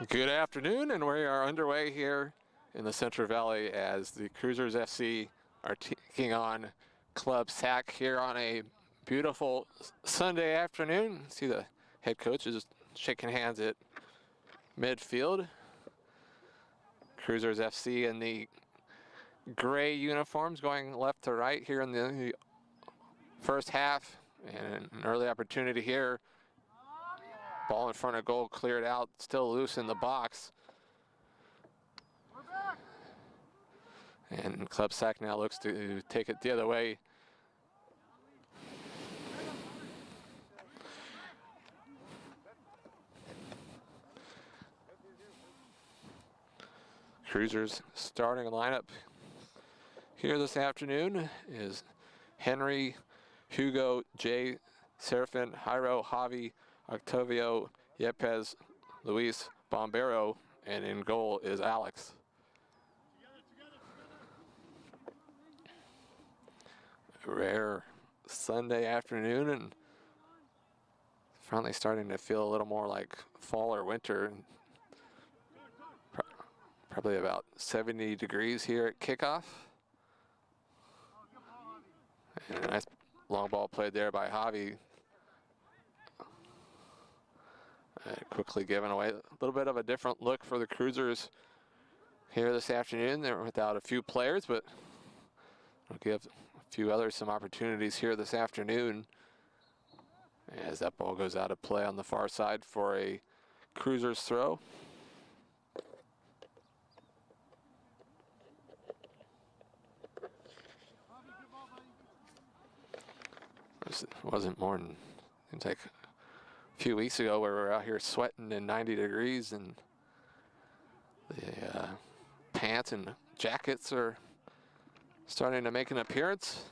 Good afternoon, and we are underway here in the Central Valley as the Cruizers FC are taking on Club SAC here on a beautiful Sunday afternoon. See the head coach is shaking hands at midfield. Cruizers FC in the gray uniforms going left to right here in the first half, and an early opportunity here. Ball in front of goal, cleared out, still loose in the box. And Club SAC now looks to take it the other way. Cruisers starting lineup here this afternoon is Henry, Hugo, Jay, Serafin, Jairo, Javi, Octavio, Yepes, Luis, Bombero, and in goal is Alex. A rare Sunday afternoon, and finally starting to feel a little more like fall or winter. Probably about 70 degrees here at kickoff. And a nice long ball played there by Javi. Quickly given away. A little bit of a different look for the Cruisers here this afternoon. They're without a few players, but will give a few others some opportunities here this afternoon as that ball goes out of play on the far side for a Cruisers throw. It wasn't more than, seems like a few weeks ago where we were out here sweating in 90 degrees, and the pants and jackets are starting to make an appearance.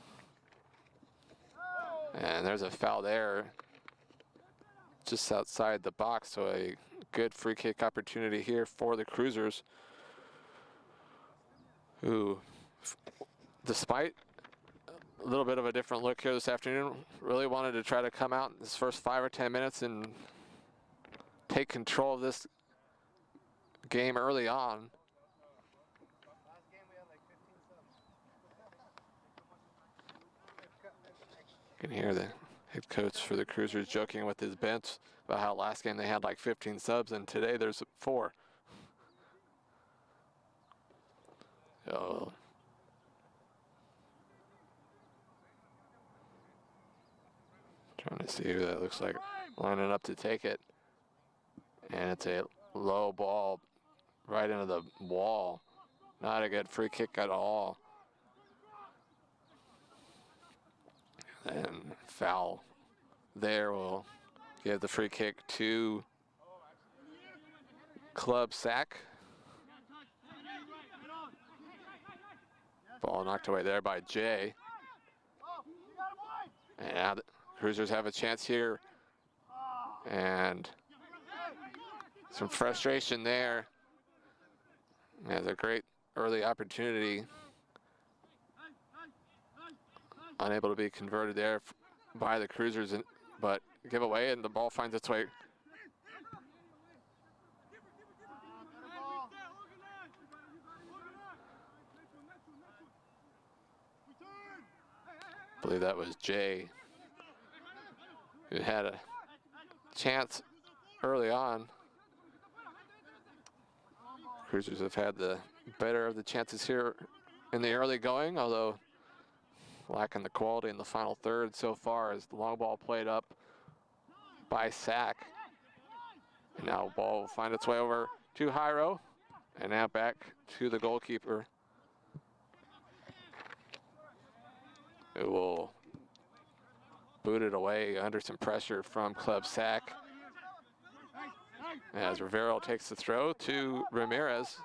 And there's a foul there just outside the box, so a good free kick opportunity here for the Cruisers, who, despite a little bit of a different look here this afternoon, really wanted to try to come out in this first 5 or 10 minutes and take control of this game early on. You can hear the head coach for the Cruisers joking with his bench about how last game they had like 15 subs and today there's 4. So trying to see who that looks like lining up to take it. And it's a low ball right into the wall. Not a good free kick at all. And foul there will give the free kick to Club SAC. Ball knocked away there by Jay. And now the Cruisers have a chance here, and some frustration there. Has a great early opportunity. Unable to be converted there by the Cruisers, but give away, and the ball finds its way. I believe that was Jay, who had a chance early on. Cruisers have had the better of the chances here in the early going, although lacking the quality in the final third so far, as the long ball played up by SAC. And now the ball will find its way over to Jairo, and now back to the goalkeeper, who will boot it away under some pressure from Club SAC. As Rivero takes the throw to Ramirez.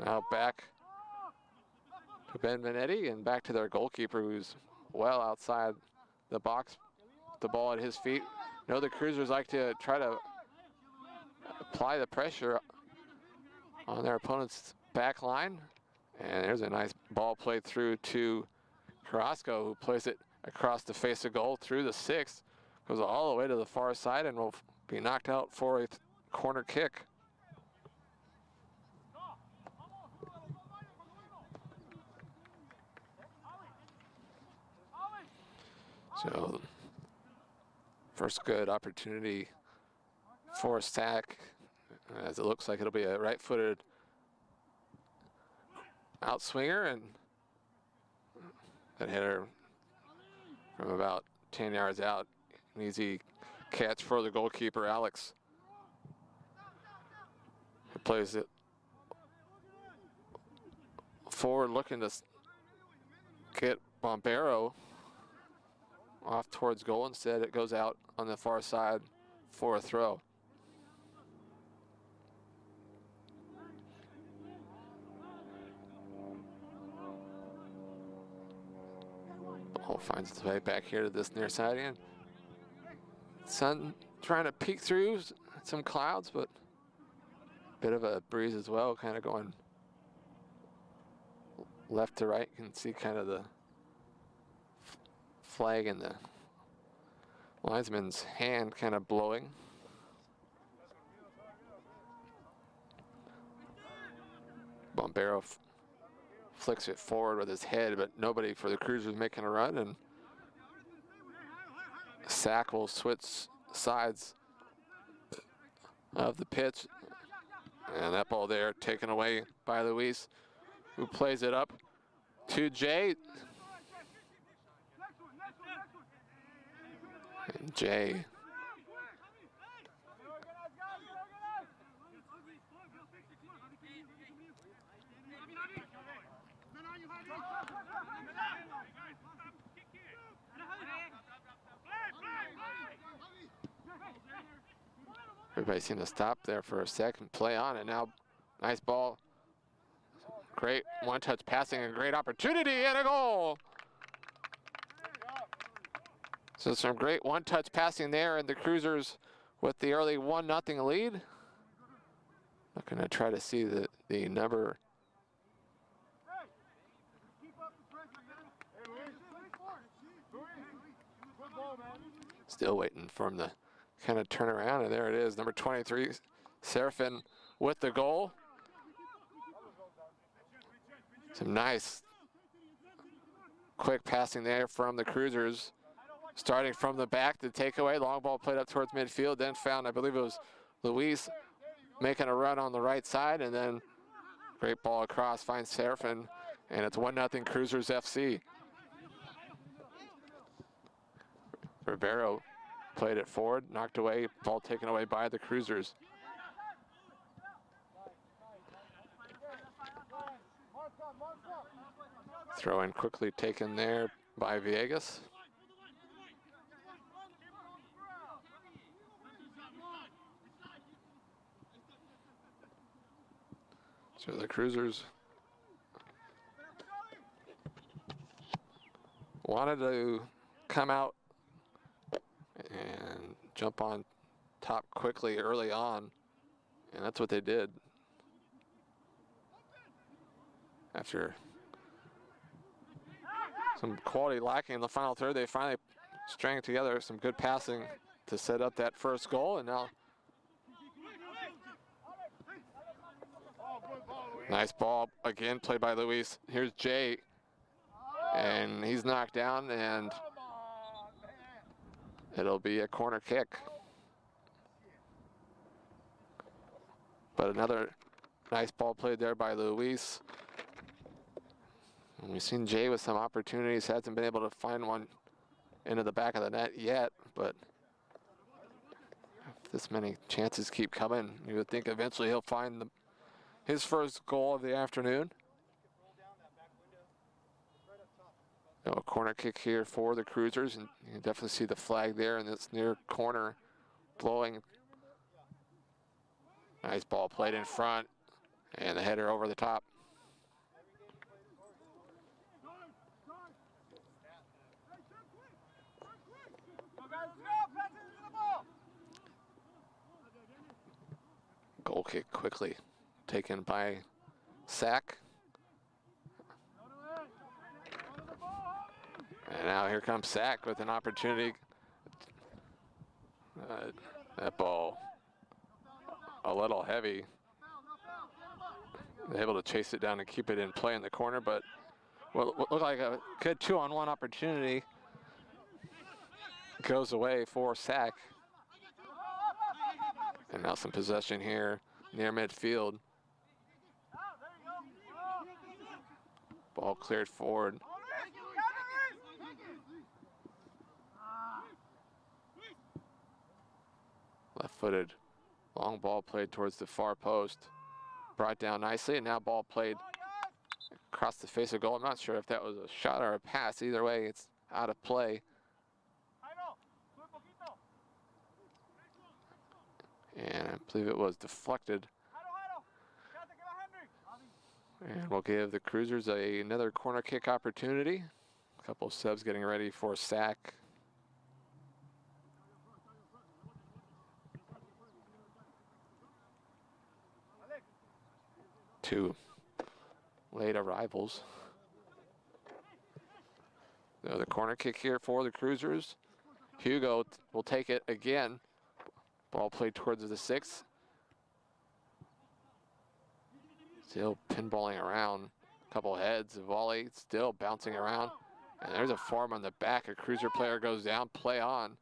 Now back to Ben Benetti and back to their goalkeeper, who's well outside the box. The ball at his feet. You know, the Cruisers like to try to apply the pressure on their opponent's back line. And there's a nice ball played through to Carrasco, who plays it across the face of goal through the 6th. Goes all the way to the far side and will be knocked out for a corner kick. So first good opportunity for a sack, as it looks like it'll be a right-footed outswinger, and that hitter from about 10 yards out. An easy catch for the goalkeeper, Alex. He plays it forward, looking to get Bombero off towards goal. Instead, it goes out on the far side for a throw. Ball finds its way back here to this near side end. Sun trying to peek through some clouds, but a bit of a breeze as well, kind of going left to right. You can see kind of the flag in the linesman's hand kind of blowing. Bombero flicks it forward with his head, but nobody for the Cruisers making a run, and Sack will switch sides of the pitch, and that ball there taken away by Luis, who plays it up to Jay. And Jay everybody seemed to stop there for a second, play on it now. Nice ball. Great one-touch passing, a great opportunity, and a goal. So some great one-touch passing there, and the Cruisers with the early 1-0 lead. Not going to try to see the number. Still waiting for him to kind of turn around, and there it is, number 23, Serafin with the goal. Some nice quick passing there from the Cruisers, starting from the back. The takeaway, long ball played up towards midfield, then found, I believe it was Luis, making a run on the right side, and then great ball across, finds Serafin, and it's 1-0 Cruisers FC. Ribeiro played it forward, knocked away, ball taken away by the Cruisers. Throw in quickly taken there by Villegas. So the Cruisers wanted to come out and jump on top quickly early on, and that's what they did. After some quality lacking in the final third, they finally strang together some good passing to set up that first goal, and now nice ball again played by Luis. Here's Jay, and he's knocked down, and it'll be a corner kick. But another nice ball played there by Luis. And we've seen Jay with some opportunities, hasn't been able to find one into the back of the net yet, but if this many chances keep coming, you would think eventually he'll find his first goal of the afternoon. A corner kick here for the Cruisers, and you can definitely see the flag there in this near corner blowing. Nice ball played in front, and the header over the top. Goal kick quickly taken by Sack. And now here comes Sack with an opportunity. That ball a little heavy. Able to chase it down and keep it in play in the corner, but what looked like a good 2-on-1 opportunity. goes away for sack. And now some possession here near midfield. Ball cleared forward. Left-footed. Long ball played towards the far post. Brought down nicely, and now ball played across the face of goal. I'm not sure if that was a shot or a pass. Either way, it's out of play. And I believe it was deflected. And we'll give the Cruisers another corner kick opportunity. A couple of subs getting ready for sack. Two late arrivals. So the corner kick here for the Cruisers. Hugo will take it again. Ball played towards the 6. Still pinballing around. A couple heads, a volley, still bouncing around. And there's a form on the back. A Cruiser player goes down, play on.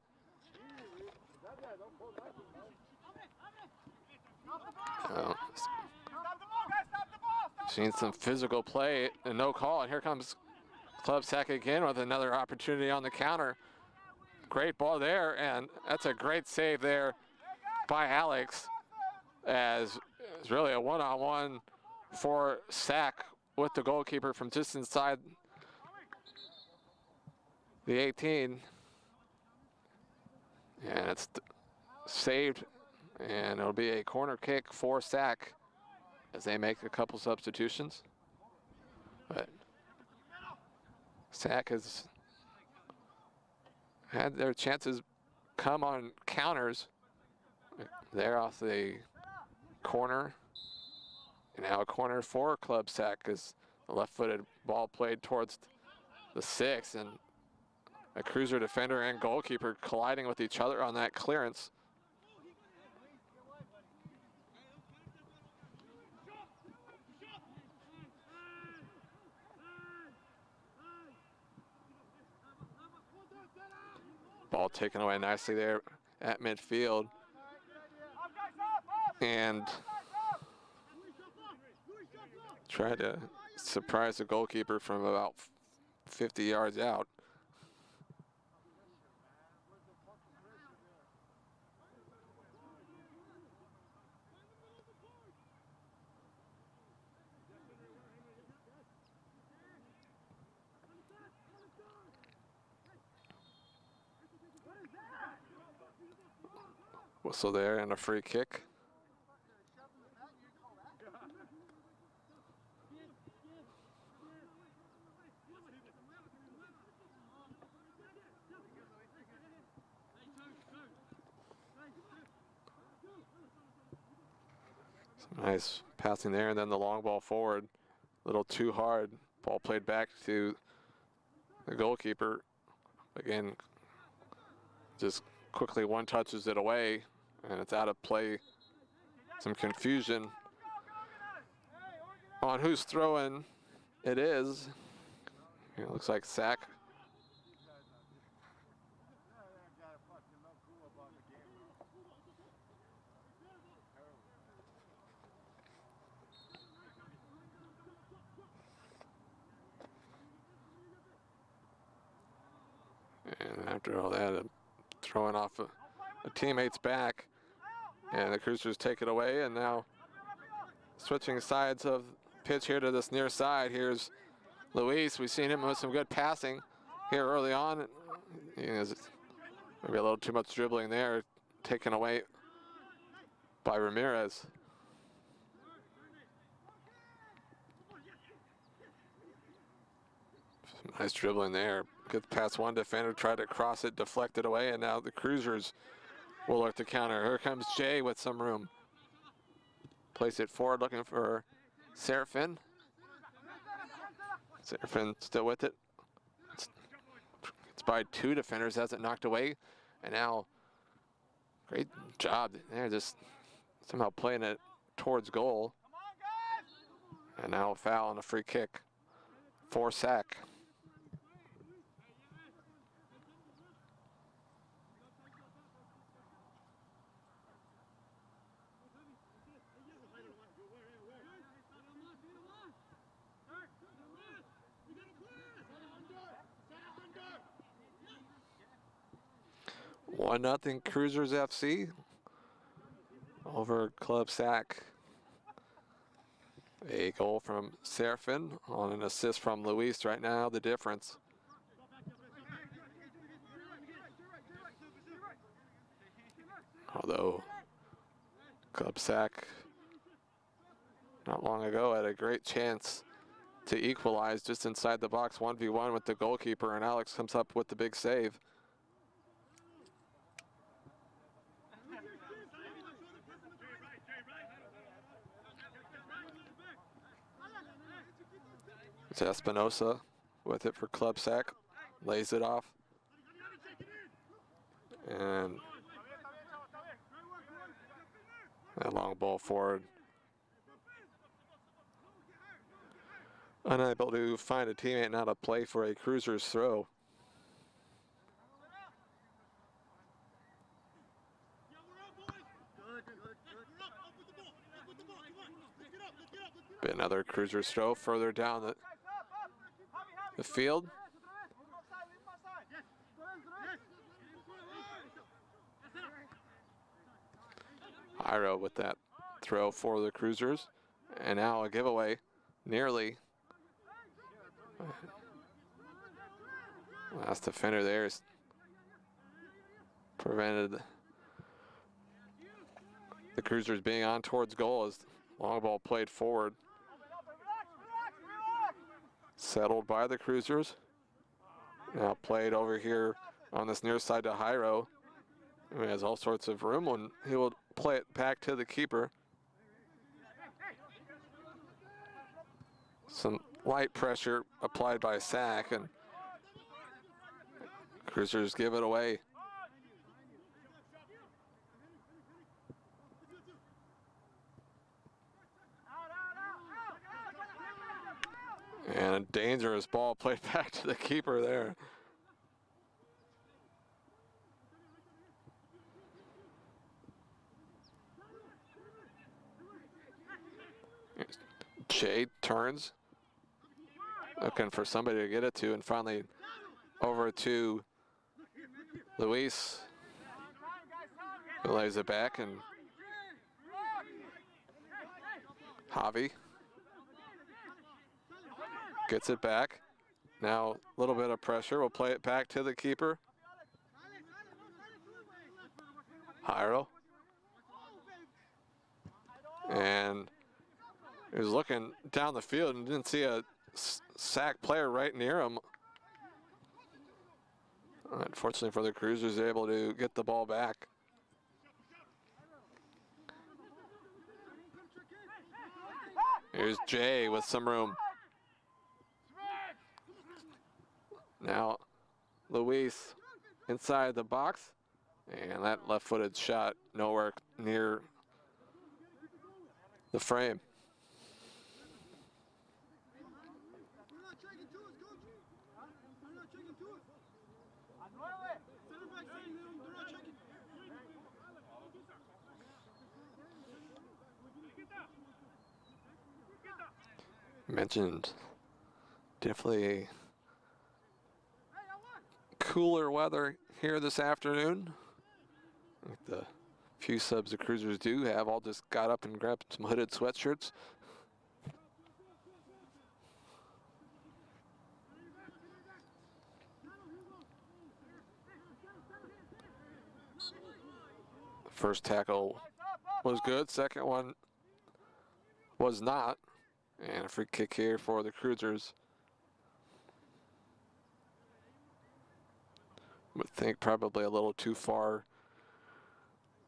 Seen some physical play and no call. And here comes Club Sack again with another opportunity on the counter. Great ball there, and that's a great save there by Alex, as it's really a one-on-one for Sack with the goalkeeper from just inside the 18. And it's saved, and it'll be a corner kick for Sack as they make a couple substitutions. But Sack has had their chances come on counters. There off the corner. And now a corner for Club Sack as the left-footed ball played towards the 6, and a Cruiser defender and goalkeeper colliding with each other on that clearance. Ball taken away nicely there at midfield. And tried to surprise the goalkeeper from about 50 yards out. Whistle there and a free kick. Some nice passing there, and then the long ball forward. A little too hard. Ball played back to the goalkeeper. Again, just quickly one touches it away, and it's out of play. Some confusion on who's throwing it is. It looks like Sack. And after all that, throwing off a teammate's back, and the Cruisers take it away. And now switching sides of pitch here to this near side. Here's Luis. We've seen him with some good passing here early on. Maybe a little too much dribbling there, taken away by Ramirez. Nice dribbling there. Good pass, one defender tried to cross it, deflected away, and now the Cruisers will look to counter. Here comes Jay with some room. Place it forward, looking for Serafin. Serafin still with it. It's by two defenders, has it knocked away. And now, great job. They're just somehow playing it towards goal. And now a foul and a free kick for Sack. 1-0 Cruisers FC over Club Sac. A goal from Serafin on an assist from Luis right now, the difference. Although Club Sac not long ago had a great chance to equalize just inside the box 1v1 with the goalkeeper, and Alex comes up with the big save. It's Espinosa with it for Club Sac, lays it off. And a long ball forward. Unable to find a teammate, now to play for a Cruisers throw. Another Cruisers throw further down the field. Iro with that throw for the Cruisers. And now a giveaway, nearly. Last defender there is prevented the Cruisers being on towards goal as long ball played forward. Settled by the Cruisers. Now played over here on this near side to Jairo, who has all sorts of room when he will play it back to the keeper. Some light pressure applied by Sac, and Cruisers give it away. And a dangerous ball played back to the keeper there. Jay turns, looking for somebody to get it to, and finally over to Luis, who lays it back, and Javi gets it back. Now a little bit of pressure. We'll play it back to the keeper. Jairo. And he was looking down the field and didn't see a Sac player right near him. Unfortunately for the Cruisers, they're able to get the ball back. Here's Jay with some room. Now Luis inside the box, and that left-footed shot nowhere near the frame. Mentioned definitely cooler weather here this afternoon. The few subs the Cruisers do have all just got up and grabbed some hooded sweatshirts. First tackle was good, second one was not. And a free kick here for the Cruisers. Would think probably a little too far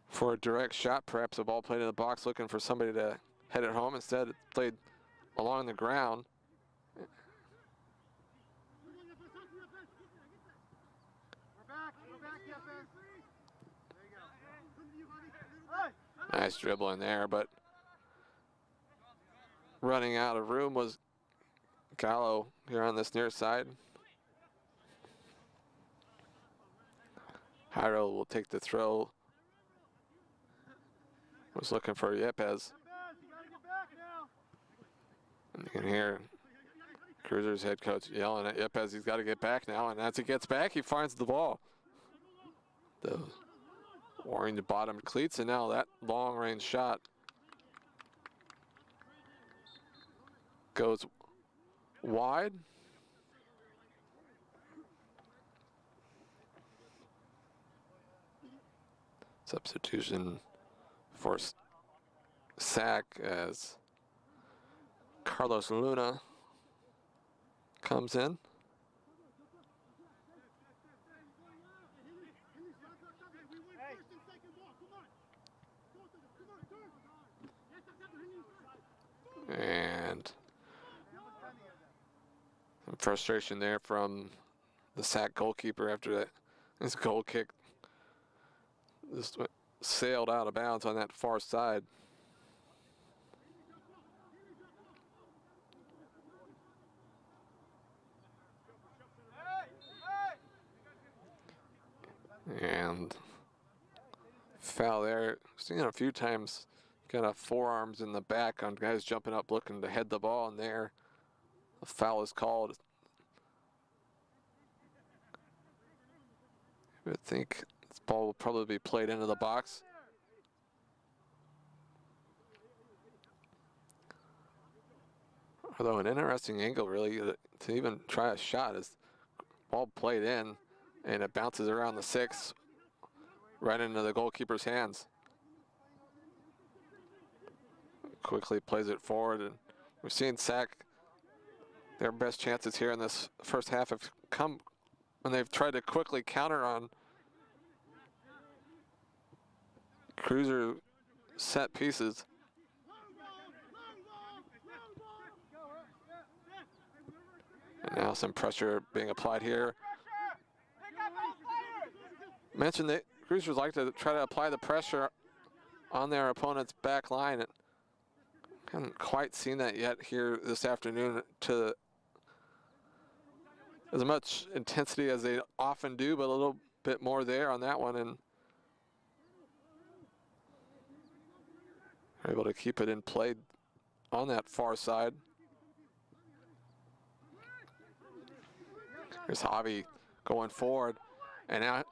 for a direct shot. Perhaps a ball played in the box looking for somebody to head it home. Instead, it played along the ground. Nice dribbling there, but running out of room was Gallo here on this near side. Jairo will take the throw. Was looking for Yepes. And you can hear Cruisers head coach yelling at Yepes, he's got to get back now, and as he gets back, he finds the ball. The wearing the bottom cleats, and now that long range shot goes wide. Substitution for Sack as Carlos Luna comes in. And some frustration there from the Sack goalkeeper after that. His goal kick just sailed out of bounds on that far side. And foul there. Seen it a few times. Kind of forearms in the back on guys jumping up looking to head the ball, and there a foul is called. I would think this ball will probably be played into the box. Although an interesting angle really to even try a shot is ball played in and it bounces around the 6 right into the goalkeeper's hands. Quickly plays it forward, and we've seen Sack, their best chances here in this first half have come when they've tried to quickly counter on Cruiser set pieces. And now some pressure being applied here. Mentioned that Cruisers like to try to apply the pressure on their opponent's back line. Haven't quite seen that yet here this afternoon to as much intensity as they often do, but a little bit more there on that one, and able to keep it in play on that far side. Here's Javi going forward, and now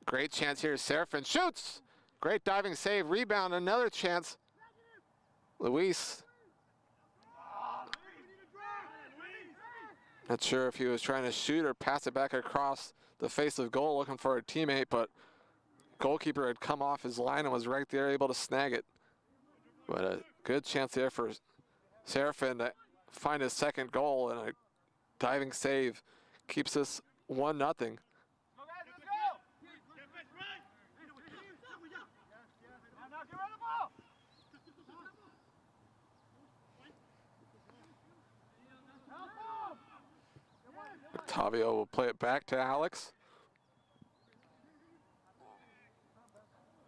great chance here. Serafin shoots, great diving save, rebound, another chance. Luis, not sure if he was trying to shoot or pass it back across the face of goal looking for a teammate, but goalkeeper had come off his line and was right there able to snag it. But a good chance there for Serafin to find his second goal, and a diving save keeps us 1-0. Octavio will play it back to Alex.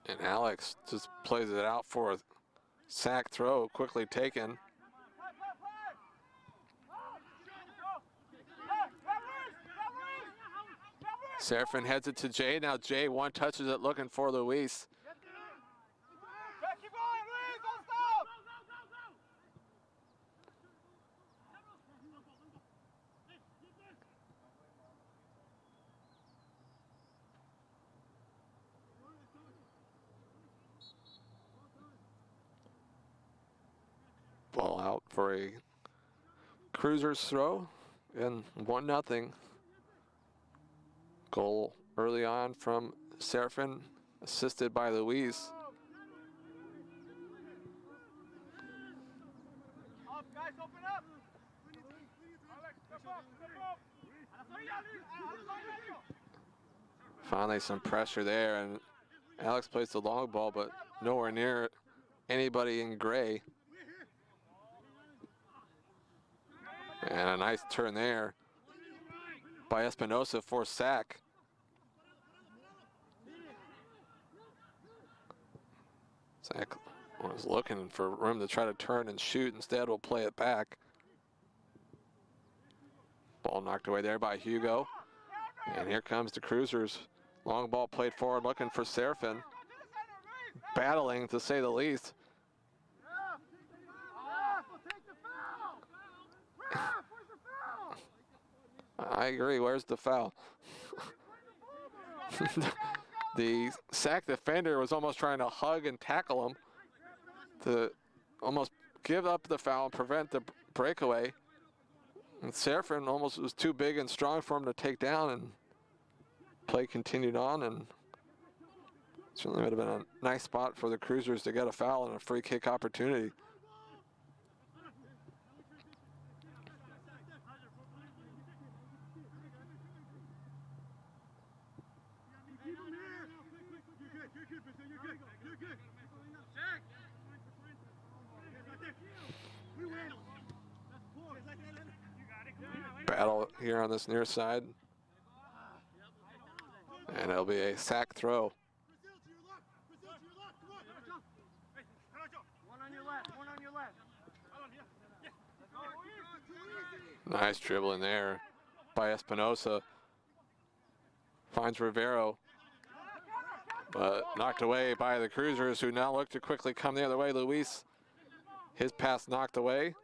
And Alex just plays it out for a Sack throw, quickly taken. Serafin heads it to Jay. Now Jay one touches it looking for Luis. Ball out for a Cruisers throw, and 1-0. Goal early on from Serafin, assisted by Luis. Finally some pressure there, and Alex plays the long ball, but nowhere near anybody in gray. And a nice turn there by Espinosa for Sack. Sack was looking for room to try to turn and shoot. Instead, we'll play it back. Ball knocked away there by Hugo. And here comes the Cruisers. Long ball played forward, looking for Serafin. Battling, to say the least. I agree, where's the foul? The sack defender was almost trying to hug and tackle him to almost give up the foul and prevent the breakaway. And Serafin almost was too big and strong for him to take down, and play continued on, and certainly would have been a nice spot for the Cruisers to get a foul and a free kick opportunity. Battle here on this near side. And it'll be a sack throw. Nice dribbling there by Espinosa. Finds Rivero. But knocked away by the Cruisers, who now look to quickly come the other way. Luis, his pass knocked away.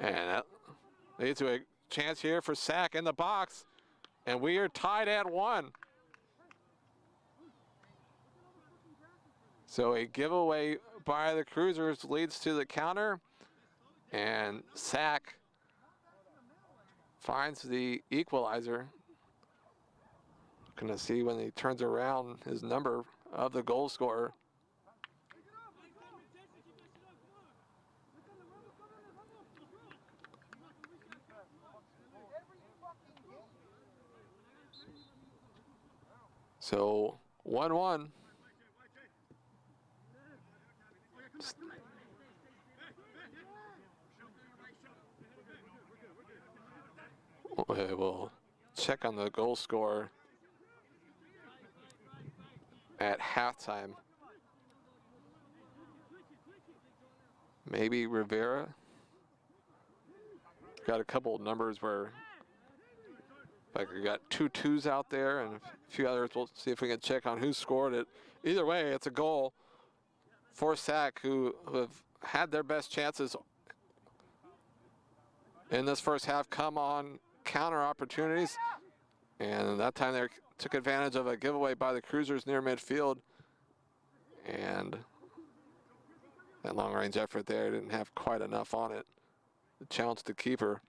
And that leads to a chance here for sack in the box. And we are tied at 1. So a giveaway by the Cruisers leads to the counter. And sack finds the equalizer. Gonna see when he turns around his number of the goal scorer. So 1-1. We'll check on the goal scorer at halftime. Maybe Rivera. Got a couple of numbers where, like, we got 2 2s out there and a few others. We'll see if we can check on who scored it. Either way, it's a goal for SAC, who have had their best chances in this first half come on counter opportunities. And that time they took advantage of a giveaway by the Cruisers near midfield. And that long range effort there didn't have quite enough on it to challenge the keeper.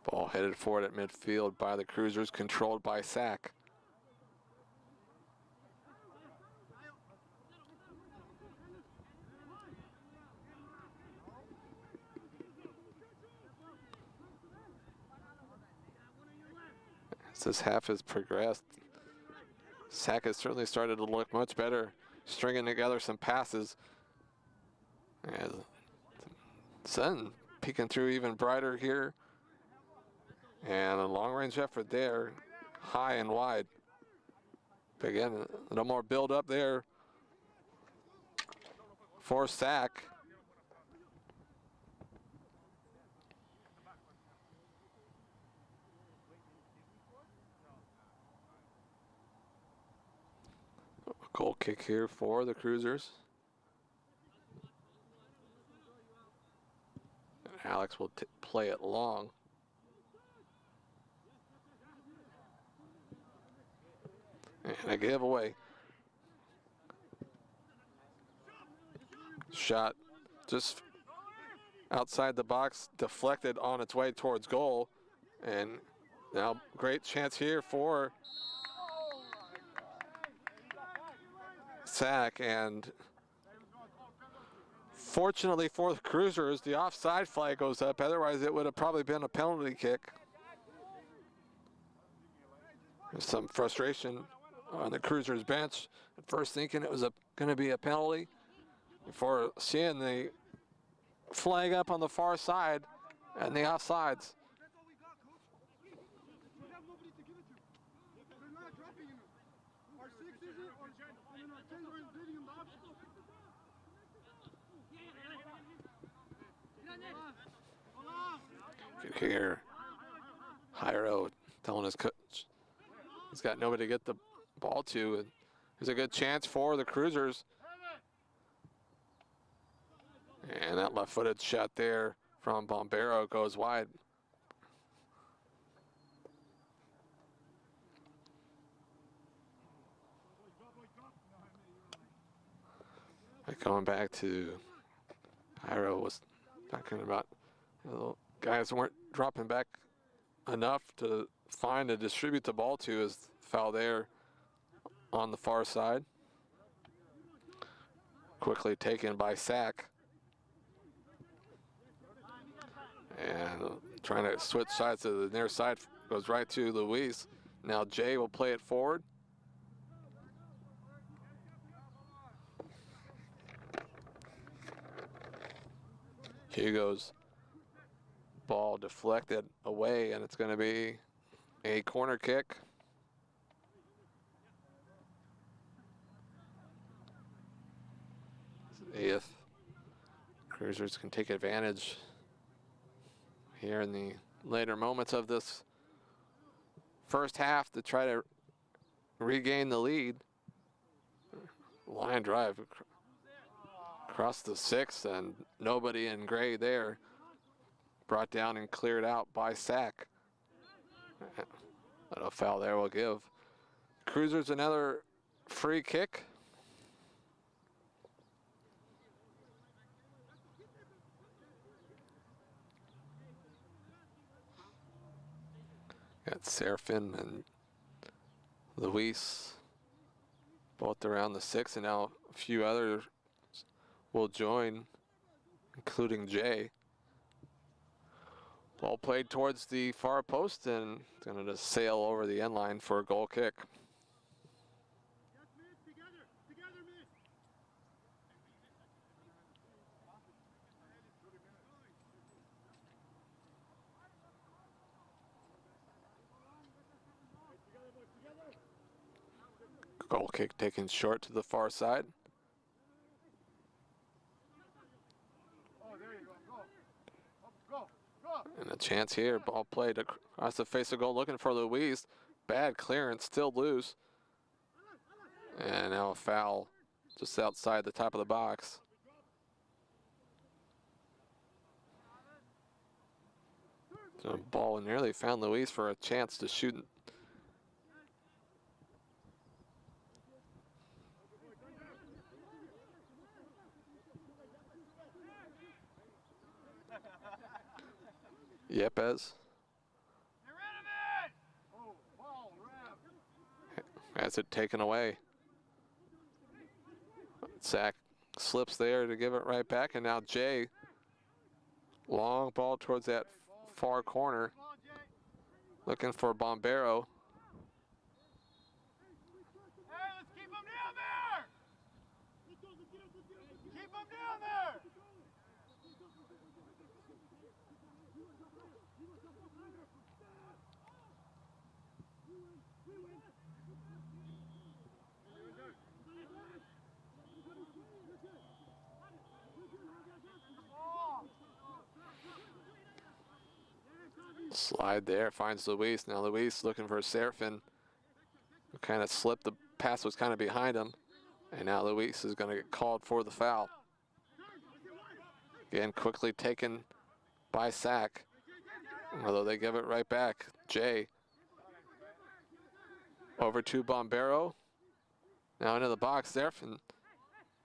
Ball headed forward at midfield by the Cruisers, controlled by SAC. As this half has progressed, SAC has certainly started to look much better, stringing together some passes. And sun peeking through even brighter here. And a long-range effort there, high and wide. But again, no more build up there for SAC. Goal kick here for the Cruisers. And Alex will play it long. And a giveaway. Shot just outside the box, deflected on its way towards goal. And now great chance here for SAC, and fortunately for the Cruisers, the offside flag goes up. Otherwise, it would have probably been a penalty kick. There's some frustration on the Cruisers bench. At first thinking it was going to be a penalty before seeing the flag up on the far side and the offsides. You can hear Jairo telling his coach he's got nobody to get the ball to, and There's a good chance for the Cruisers. And that left-footed shot there from Bombero goes wide. Going back to Iro was talking about, guys weren't dropping back enough to find and distribute the ball to. As foul there on the far side. Quickly taken by Sack. And trying to switch sides to the near side, goes right to Luis. Now Jay will play it forward. Hugo's ball deflected away, and it's going to be a corner kick. If Cruisers can take advantage here in the later moments of this first half to try to regain the lead. Line drive across the 6, and nobody in gray there. Brought down and cleared out by Sack. A foul there will give Cruisers another free kick. Got Serafin and Luis both around the 6, and now a few others will join, including Jay. Ball played towards the far post, and it's going to just sail over the end line for a goal kick. Goal kick taken short to the far side. And a chance here, ball played across the face of goal, looking for Luis. Bad clearance, still loose. And now a foul just outside the top of the box. So ball nearly found Luis for a chance to shoot. Yepes has it taken away. Sack slips there to give it right back, and now Jay, long ball towards that far corner, looking for Bombero. Hey, let's keep him down there! Keep him down there! Slide there, finds Luis. Now Luis looking for Serafin, who kind of slipped. The pass was kind of behind him. And now Luis is going to get called for the foul. Again, quickly taken by Sack. Although they give it right back. Jay over to Bombero. Now into the box. Serafin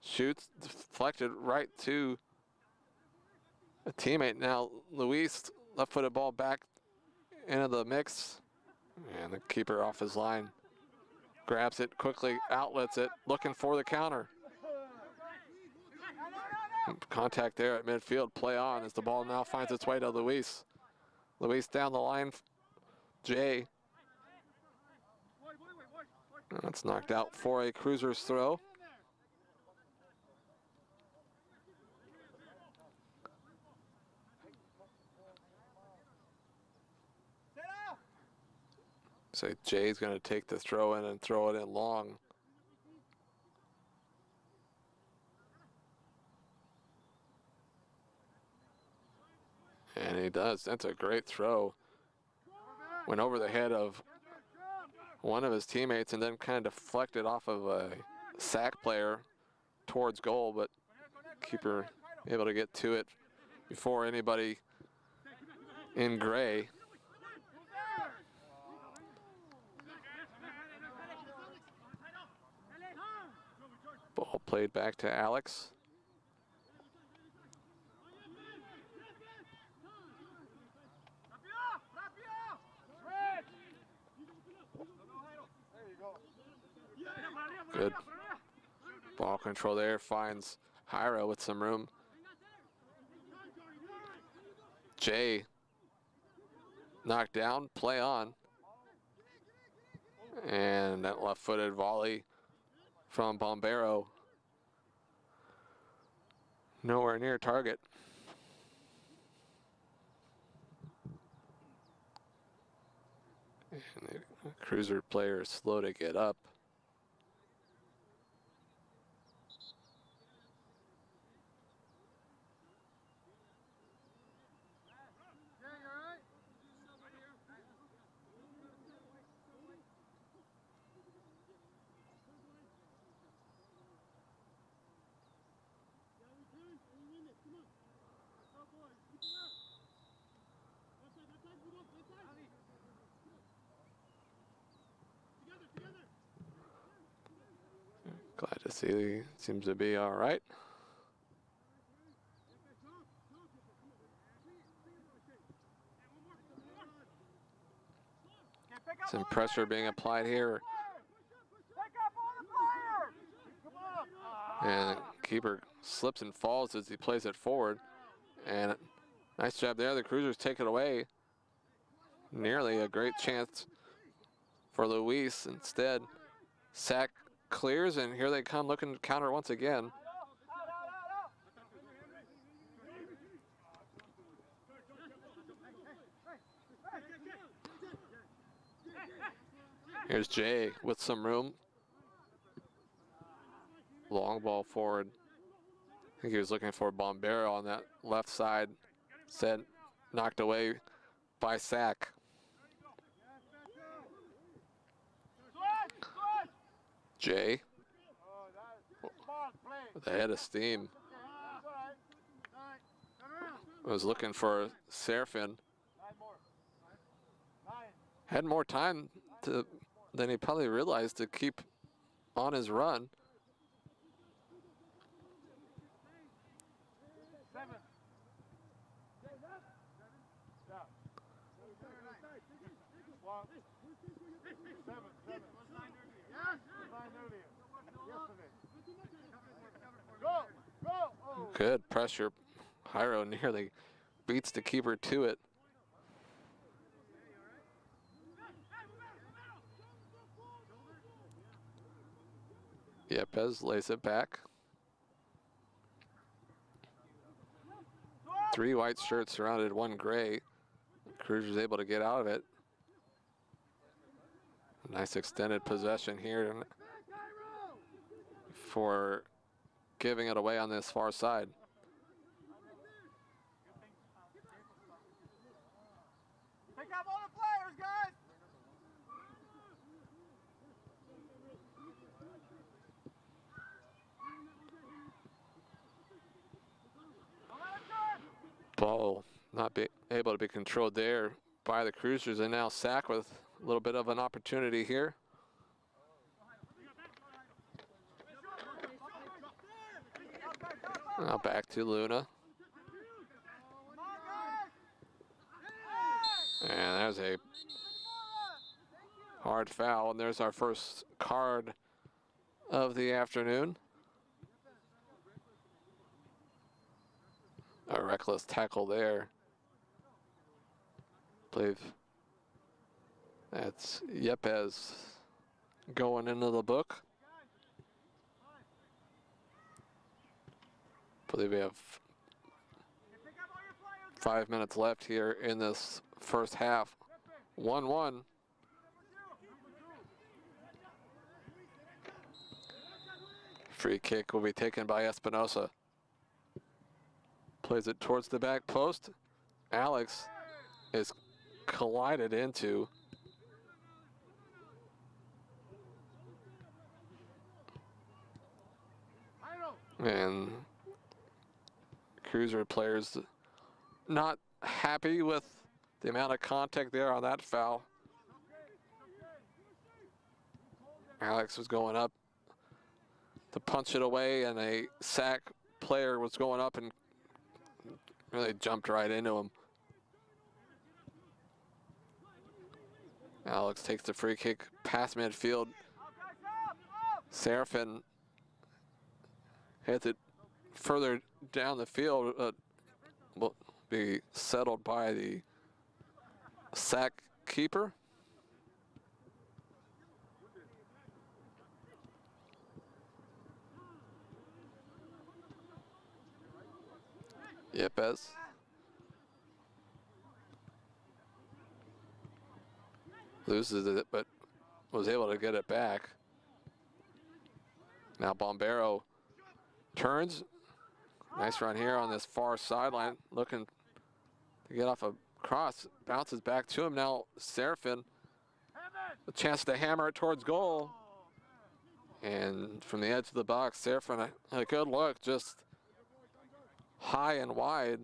shoots, deflected right to a teammate. Now Luis, left-footed ball back into the mix, and the keeper off his line. Grabs it quickly, outlets it, looking for the counter. Contact there at midfield, play on as the ball now finds its way to Luis. Luis down the line, Jay. That's knocked out for a Cruisers throw. So Jay's going to take the throw in and throw it in long. And he does. That's a great throw. Went over the head of one of his teammates and then kind of deflected off of a sack player towards goal, but keeper able to get to it before anybody in gray. Ball played back to Alex. Good ball control there, finds Hyra with some room. Jay knocked down, play on. And that left-footed volley from Bombero. Nowhere near target. And the Cruiser player is slow to get up. Glad to see he seems to be all right. Some pressure being applied here. And keeper slips and falls as he plays it forward. And nice job there. The Cruisers take it away. Nearly a great chance for Luis. Instead, sack clears, and here they come looking to counter once again. Here's Jay with some room. Long ball forward. I think he was looking for Bombero on that left side. Said knocked away by sack. Jay with a head of steam. Was looking for Serafin. Had more time than he probably realized to keep on his run. Good pressure. Hyro nearly beats the keeper to it. Yepes lays it back. 3 white shirts surrounded 1 gray. Cruiser's able to get out of it. Nice extended possession here for giving it away on this far side. Pick up all the players, guys! Ball not be able to be controlled there by the Cruisers, and now sack with a little bit of an opportunity here. Now back to Luna. And there's a hard foul, and there's our first card of the afternoon. A reckless tackle there. I believe that's Yepes going into the book. I believe we have 5 minutes left here in this first half. 1-1. Free kick will be taken by Espinosa. Plays it towards the back post. Alex is collided into. And Cruiser players not happy with the amount of contact there on that foul. Alex was going up to punch it away, and a Sac player was going up and really jumped right into him. Alex takes the free kick past midfield. Seraphin hits it further down the field, will be settled by the Sac keeper. Yepes. Loses it, but was able to get it back. Now Bombero turns. Nice run here on this far sideline, looking to get off a cross. Bounces back to him now. Seraphin, a chance to hammer it towards goal. And from the edge of the box, Seraphin, a good look, just high and wide.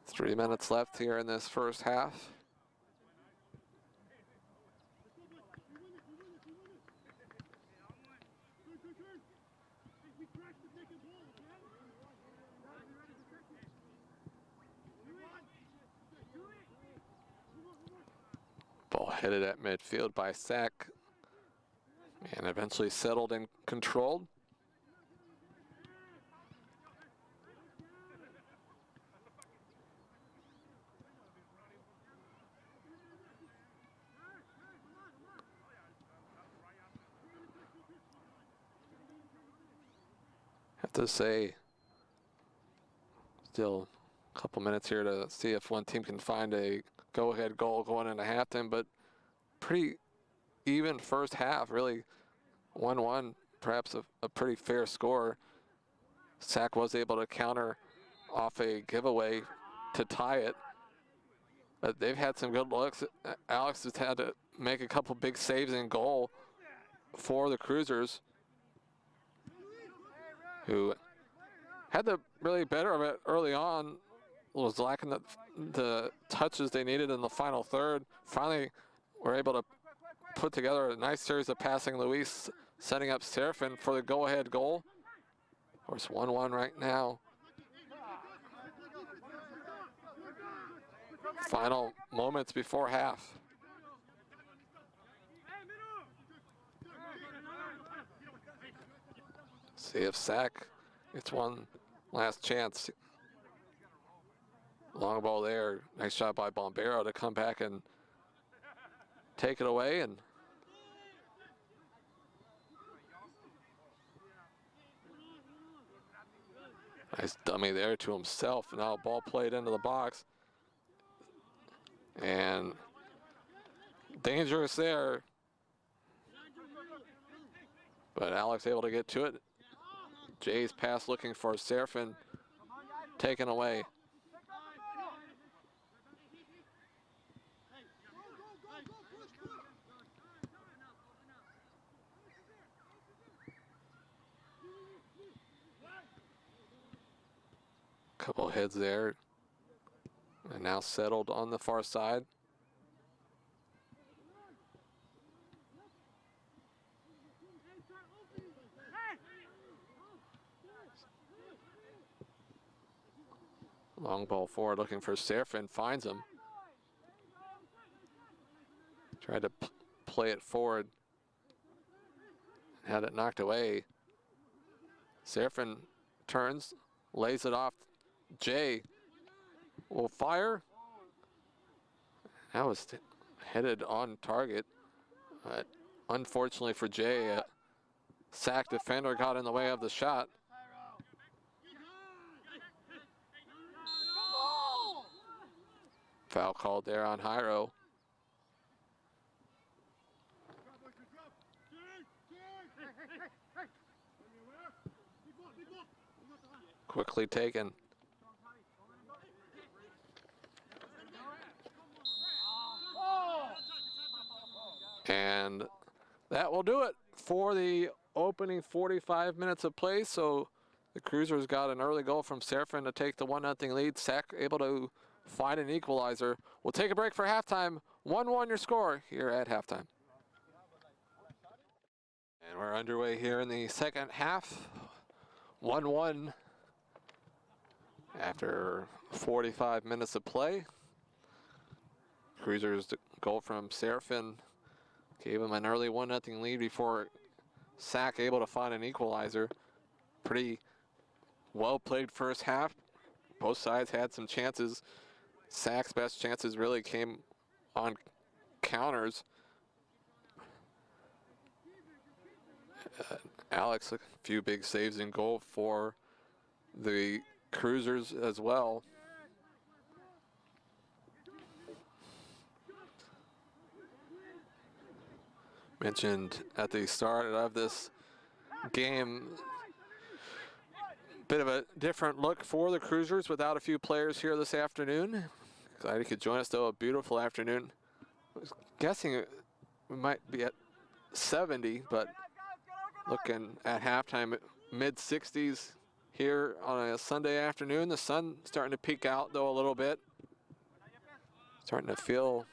Three minutes left here in this first half. Ball headed at midfield by Sac and eventually settled and controlled. Have to say, still a couple minutes here to see if one team can find a go-ahead goal going into halftime, but pretty even first half, really 1-1, perhaps a pretty fair score. Sac was able to counter off a giveaway to tie it, but they've had some good looks. Alex has had to make a couple big saves in goal for the Cruisers, who had the really better of it early on, was lacking the touches they needed in the final third. Finally were able to put together a nice series of passing. Luis setting up Seraphin for the go-ahead goal. Of course, 1-1 right now. Final moments before half. See if Sac gets one last chance. Long ball there. Nice shot by Bombero to come back and take it away. And nice dummy there to himself. Now ball played into the box. And dangerous there. But Alex able to get to it. Jay's pass looking for Seraphin, taken away. Couple heads there. And now settled on the far side. Long ball forward looking for Seraphin, finds him. Tried to play it forward. Had it knocked away. Seraphin turns, lays it off. Jay will fire. That was headed on target. But unfortunately for Jay, a Sac defender got in the way of the shot. Foul called there on Jairo. Quickly taken. And that will do it for the opening 45 minutes of play. So the Cruisers got an early goal from Serafin to take the 1-0 lead. Sac able to find an equalizer. We'll take a break for halftime. 1-1 your score here at halftime. And we're underway here in the second half. 1-1 after 45 minutes of play. Cruisers goal from Serafin gave him an early 1-0 lead before Sac able to find an equalizer. Pretty well played first half. Both sides had some chances. Sac's best chances really came on counters. Alex, a few big saves in goal for the Cruisers as well. Mentioned at the start of this game, bit of a different look for the Cruisers without a few players here this afternoon. Glad you could join us though, a beautiful afternoon. I was guessing we might be at 70, but looking at halftime, mid-60s here on a Sunday afternoon. The sun starting to peek out though a little bit. Starting to feel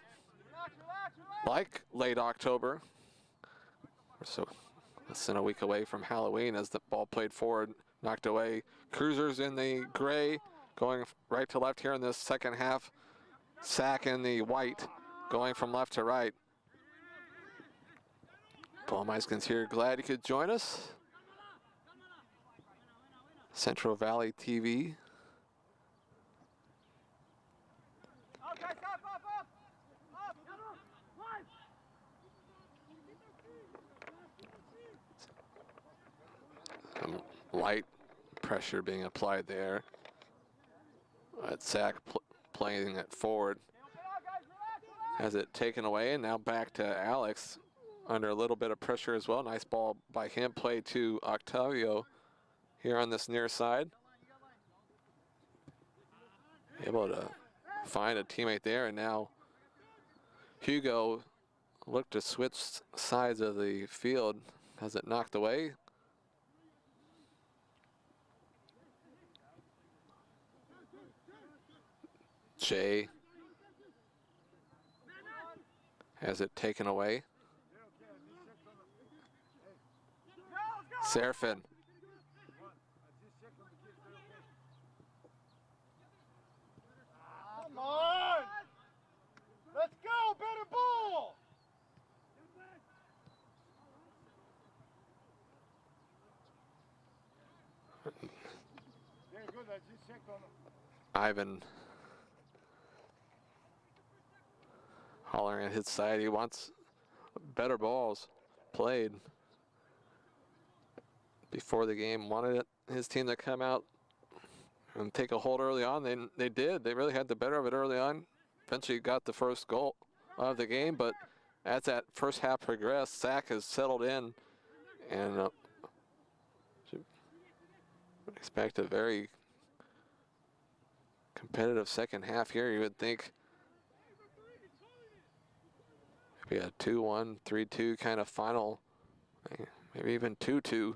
like late October. We're so less than a week away from Halloween as the ball played forward, knocked away. Cruisers in the gray, going right to left here in this second half. Sac in the white, going from left to right. Paul Meiskens here, glad you could join us. Central Valley TV. Some light pressure being applied there. Sac playing it forward. Has it taken away, and now back to Alex under a little bit of pressure as well. Nice ball by him, play to Octavio here on this near side. Able to find a teammate there, and now Hugo looked to switch sides of the field. Has it knocked away? Jay has it taken away. Serafin. Come on! Let's go, better ball! Very good, I just checked on him. Ivan hollering at his side. He wants better balls played before the game. Wanted his team to come out and take a hold early on. They did. They really had the better of it early on. Eventually got the first goal of the game, but as that first half progressed, Sac has settled in, and should expect a very competitive second half here. You would think maybe a 2-1, 3-2 kind of final, maybe even 2-2.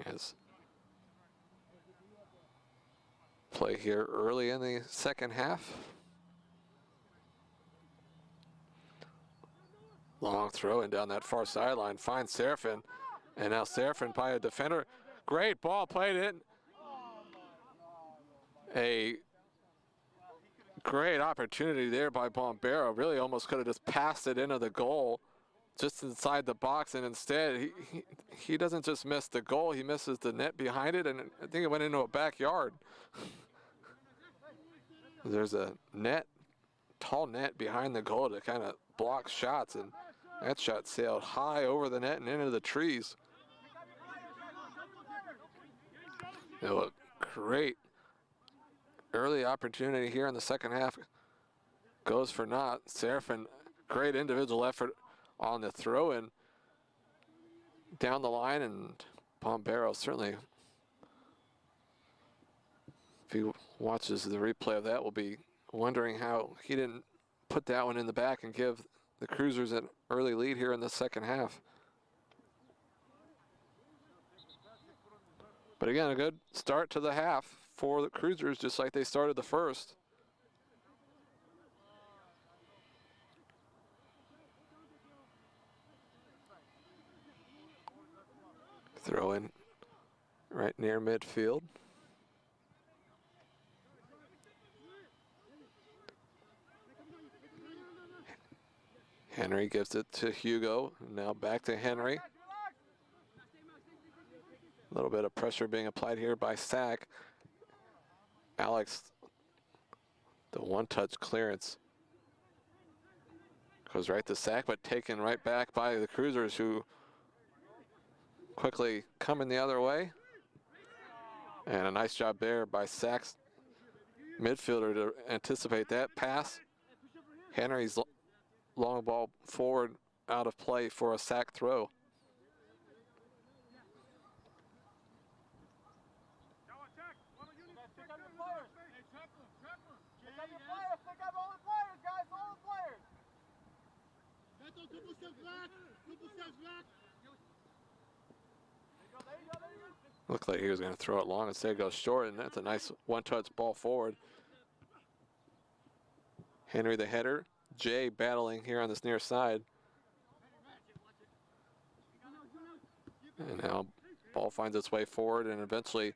Yes. Play here early in the second half. Long throw in down that far sideline, finds Serafin, and now Serafin by a defender. Great ball played in. A great opportunity there by Bombero. Really almost could have just passed it into the goal, just inside the box, and instead he doesn't just miss the goal, he misses the net behind it, and I think it went into a backyard. There's a net, tall net behind the goal to kind of block shots, and that shot sailed high over the net and into the trees. It was great early opportunity here in the second half. Goes for naught. Serafin, great individual effort on the throw-in down the line, and Bombero certainly, if he watches the replay of that, will be wondering how he didn't put that one in the back and give the Cruisers an early lead here in the second half. But again, a good start to the half for the Cruisers, just like they started the first. Throw in right near midfield. Henry gives it to Hugo. Now back to Henry. A little bit of pressure being applied here by Sack. Alex, the one-touch clearance. Goes right to Sack, but taken right back by the Cruisers, who quickly coming the other way. And a nice job there by Sack's midfielder to anticipate that pass. Henry's long ball forward out of play for a Sack throw. Looked like he was going to throw it long, instead it goes short, and that's a nice one-touch ball forward. Henry the header. Jay battling here on this near side. And now ball finds its way forward, and eventually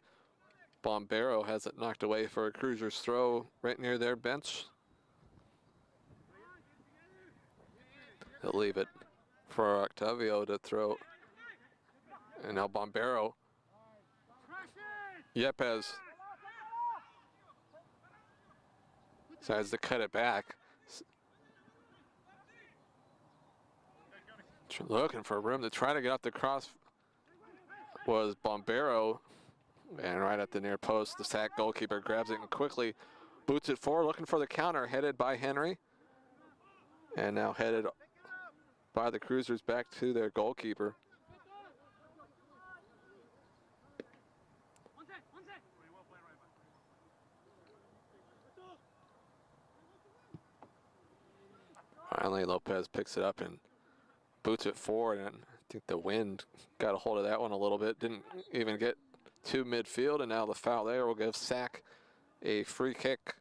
Bombero has it knocked away for a Cruisers throw right near their bench. They'll leave it for Octavio to throw. And now Bombero. Yepes decides to cut it back. Looking for room to try to get off the cross was Bombero. And right at the near post, the Sack goalkeeper grabs it and quickly boots it forward, looking for the counter, headed by Henry. And now headed by the Cruisers back to their goalkeeper. Finally, Lopez picks it up and boots it forward, and I think the wind got a hold of that one a little bit. Didn't even get to midfield, and now the foul there will give Sack a free kick.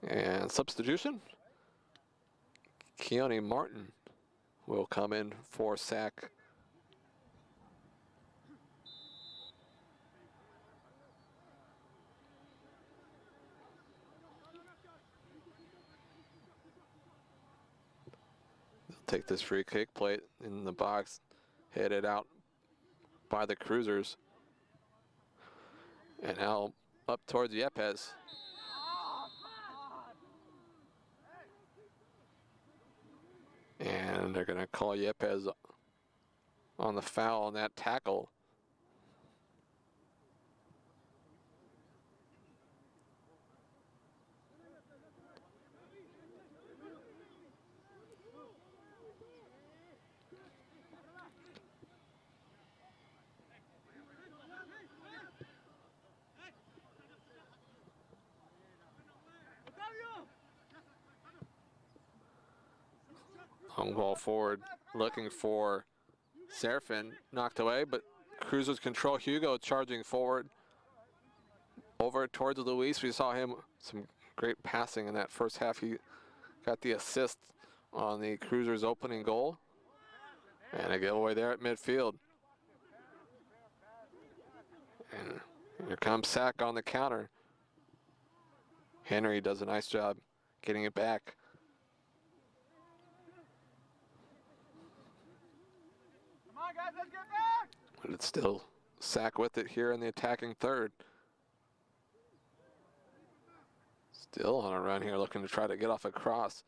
And substitution. Keone Martin will come in for Sack. Take this free kick, play it in the box, headed out by the Cruisers. And now up towards Yepes. And they're going to call Yepes on the foul on that tackle. Long ball forward, looking for Serafin, knocked away, but Cruisers control. Hugo charging forward over towards Luis. We saw him some great passing in that first half. He got the assist on the Cruisers' opening goal. And a giveaway there at midfield. And here comes Sack on the counter. Henry does a nice job getting it back. Guys, let's get back. But it's still Sack with it here in the attacking third. Still on a run here, looking to try to get off a cross.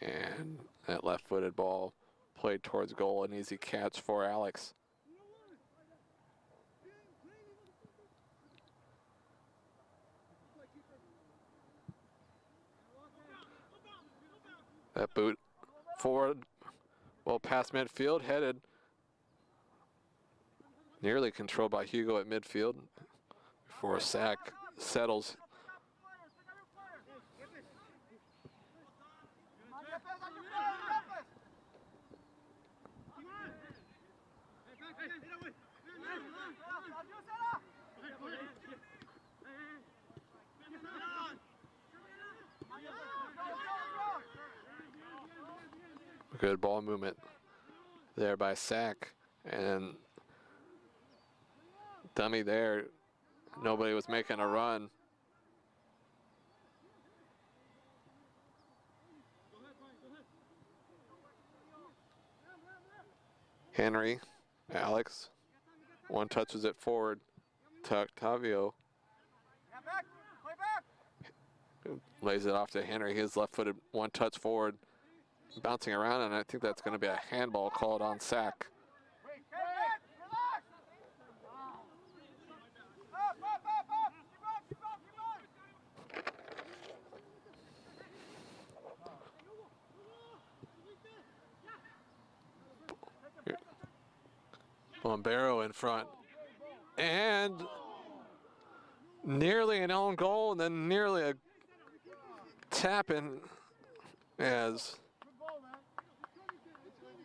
And that left-footed ball played towards goal, an easy catch for Alex. That boot forward, well past midfield, headed nearly controlled by Hugo at midfield before a sack settles. Good ball movement there by Sack, and dummy there. Nobody was making a run. Henry, Alex, one touches it forward to Octavio. Lays it off to Henry, his left-footed one touch forward, bouncing around, and I think that's going to be a handball called on Sack. Bombero in front, and nearly an own goal, and then nearly a tap in as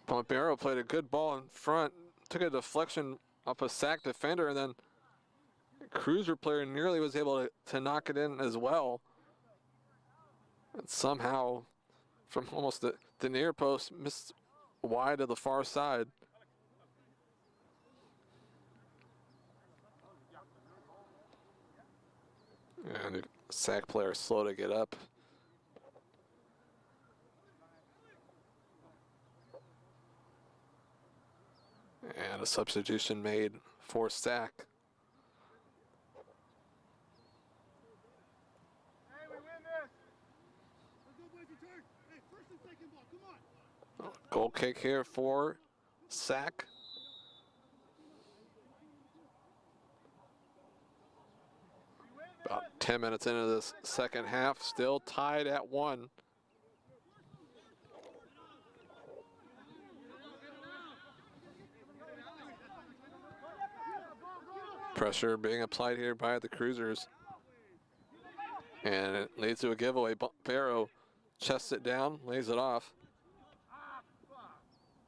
Bombero played a good ball in front, took a deflection off a Sack defender, and then Cruiser player nearly was able to knock it in as well. And somehow, from almost the near post, missed wide to the far side. And the Sack player slow to get up. And a substitution made for Sack. Hey, we win this. Let's go, boys, return. Hey, first and second ball, come on. Goal kick here for Sack. About 10 minutes into this second half, still tied at 1. Pressure being applied here by the Cruisers. And it leads to a giveaway. Barrow chests it down, lays it off.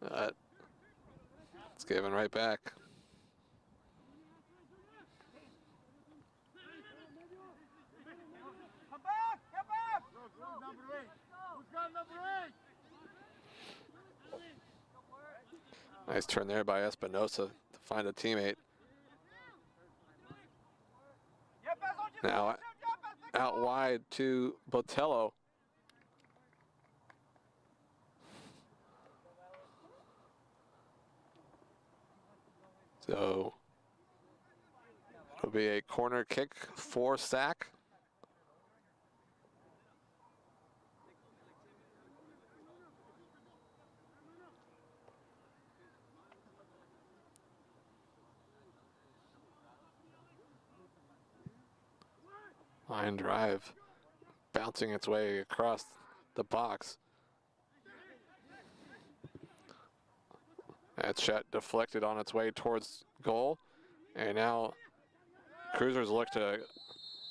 It's given right back. Come back, get back. Who's number 8? Who's got number 8? Nice turn there by Espinosa to find a teammate. Now out wide to Botello. So it'll be a corner kick for Sack. Line drive, bouncing its way across the box. That shot deflected on its way towards goal. And now Cruisers look to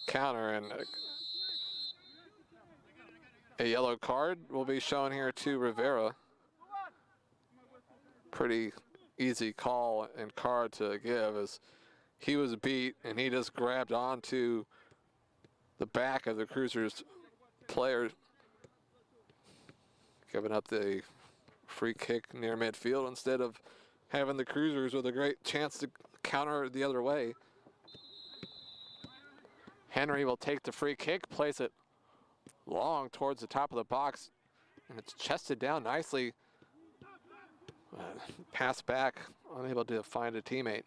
counter, and a yellow card will be shown here to Rivera. Pretty easy call and card to give, as he was beat and he just grabbed onto the back of the Cruisers player, giving up the free kick near midfield instead of having the Cruisers with a great chance to counter the other way. Henry will take the free kick, plays it long towards the top of the box, and it's chested down nicely. Pass back, unable to find a teammate.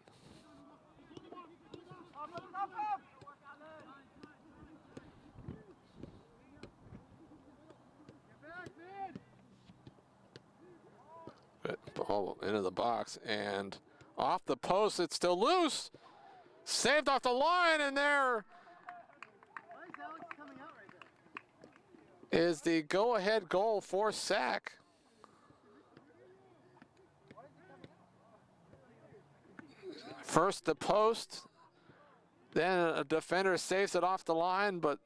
Ball into the box and off the post. It's still loose. Saved off the line, and there is the go-ahead goal for Sack. First the post, then a defender saves it off the line, but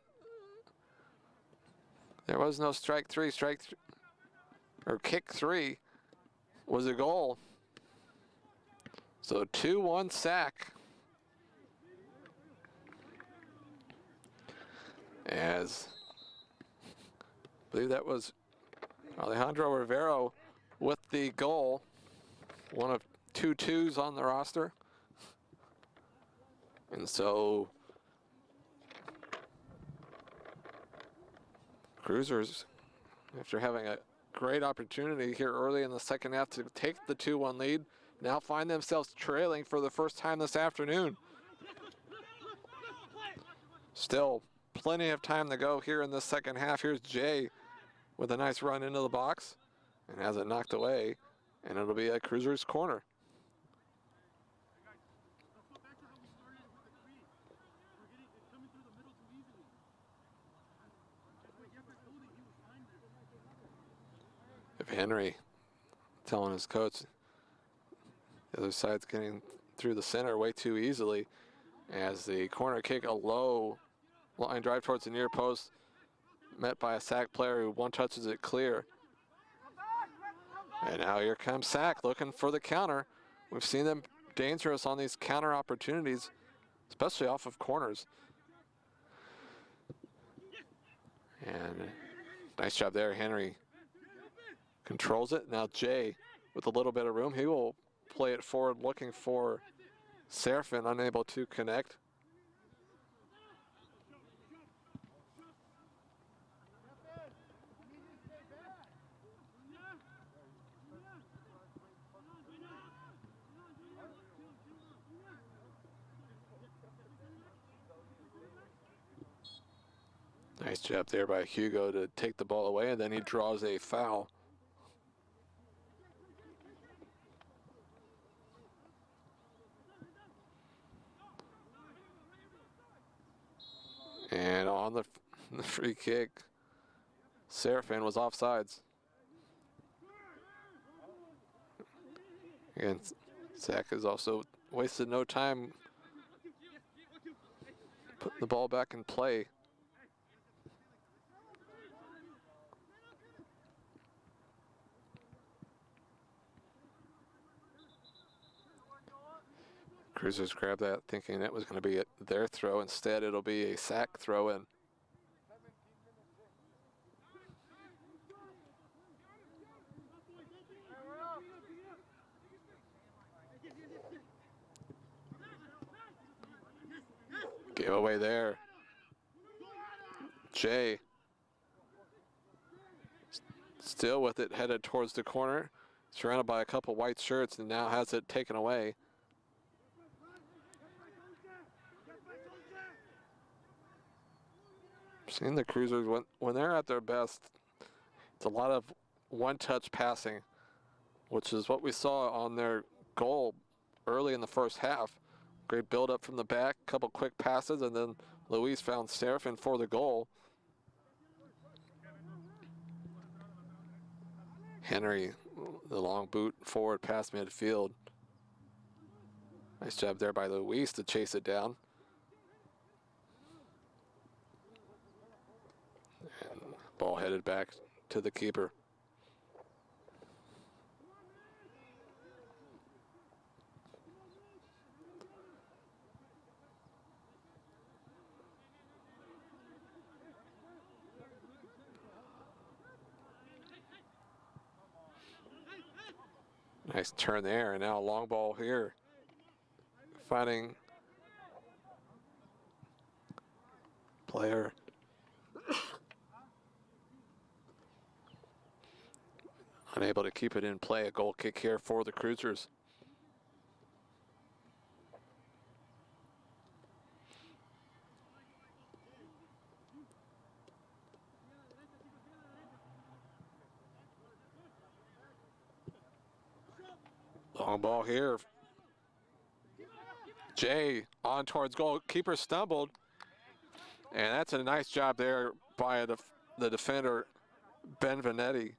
there was no strike three. Or kick three was a goal. So 2-1 sack. As I believe that was Alejandro Rivero with the goal. One of 2 twos on the roster. And so Cruisers, after having a great opportunity here early in the second half to take the 2-1 lead, now find themselves trailing for the first time this afternoon. Still plenty of time to go here in the second half. Here's Jay with a nice run into the box and has it knocked away, and it'll be a Cruisers corner. If Henry telling his coach the other side's getting through the center way too easily, as the corner kick, a low line drive towards the near post, met by a Sac player who one touches it clear. And now here comes Sac looking for the counter. We've seen them dangerous on these counter opportunities, especially off of corners. And nice job there, Henry controls it. Now Jay with a little bit of room, he will play it forward looking for Serafin, unable to connect. Nice job there by Hugo to take the ball away, and then he draws a foul. And on the free kick, Serafin was offsides. And Zach has also wasted no time putting the ball back in play. Cruisers grabbed that thinking that was going to be their throw. Instead, it'll be a Sac throw in. Giveaway there. Jay still with it, headed towards the corner, surrounded by a couple white shirts, and now has it taken away. Seeing the Cruisers, when they're at their best, it's a lot of one-touch passing, which is what we saw on their goal early in the first half. Great build-up from the back, couple quick passes, and then Luis found Serafin for the goal. Henry, the long boot forward past midfield. Nice job there by Luis to chase it down. And ball headed back to the keeper. Nice turn there, and now a long ball here. Finding player. Unable to keep it in play. A goal kick here for the Cruisers. Long ball here. Jay on towards goal. Keeper stumbled. And that's a nice job there by the defender, Benvenetti,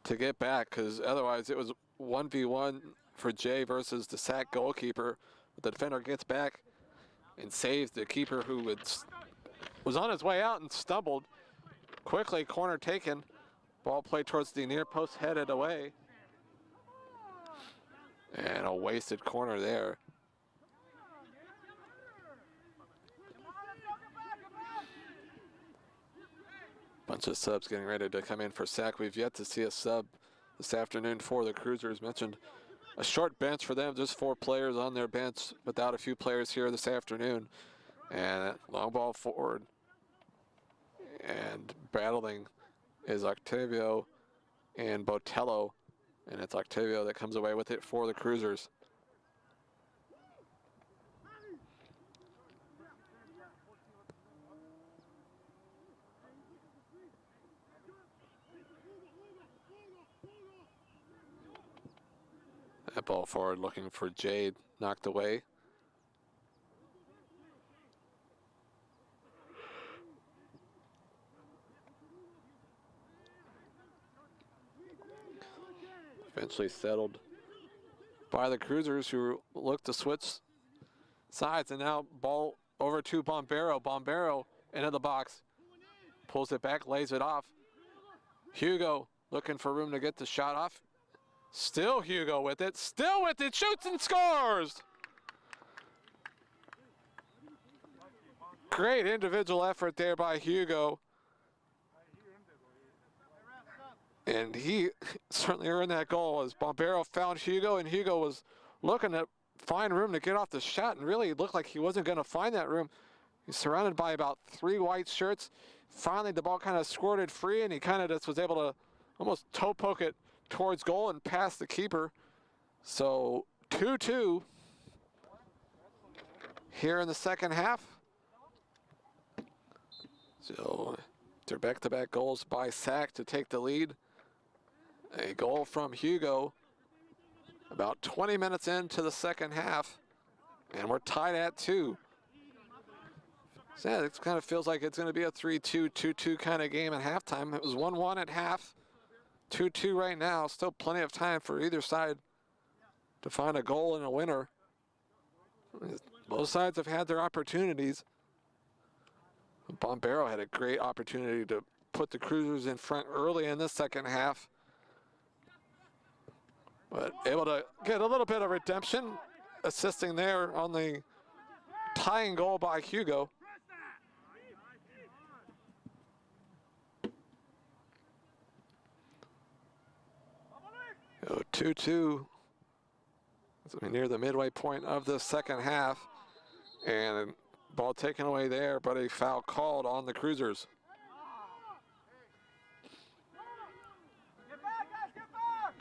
to get back, because otherwise it was 1v1 for Jay versus the Sac goalkeeper. But the defender gets back and saves the keeper who was on his way out and stumbled. Quickly, corner taken. Ball played towards the near post, headed away. And a wasted corner there. Bunch of subs getting ready to come in for Sac. We've yet to see a sub this afternoon for the Cruisers. Mentioned a short bench for them, just 4 players on their bench without a few players here this afternoon. And long ball forward. And battling is Octavio and Botello. And it's Octavio that comes away with it for the Cruisers. That ball forward looking for Jade, knocked away. Eventually settled by the Cruisers, who look to switch sides, and now ball over to Bombero. Bombero into the box, pulls it back, lays it off. Hugo looking for room to get the shot off. Still Hugo with it, shoots and scores! Great individual effort there by Hugo. And he certainly earned that goal as Bombero found Hugo, and Hugo was looking to find room to get off the shot, and really looked like he wasn't going to find that room. He's surrounded by about 3 white shirts. Finally, the ball kind of squirted free, and he kind of just was able to almost toe poke it towards goal and past the keeper. So 2-2 here in the second half. So they're back-to-back goals by Sac to take the lead. A goal from Hugo about 20 minutes into the second half, and we're tied at 2. So yeah, it kind of feels like it's going to be a 3-2, 2-2 kind of game at halftime. It was 1-1 at half. 2-2 right now, still plenty of time for either side to find a goal and a winner. Both sides have had their opportunities. Bombero had a great opportunity to put the Cruisers in front early in the second half, but able to get a little bit of redemption, assisting there on the tying goal by Hugo. So 2-2 as we near the midway point of the second half, and ball taken away there, but a foul called on the Cruisers. Get back, guys, get back!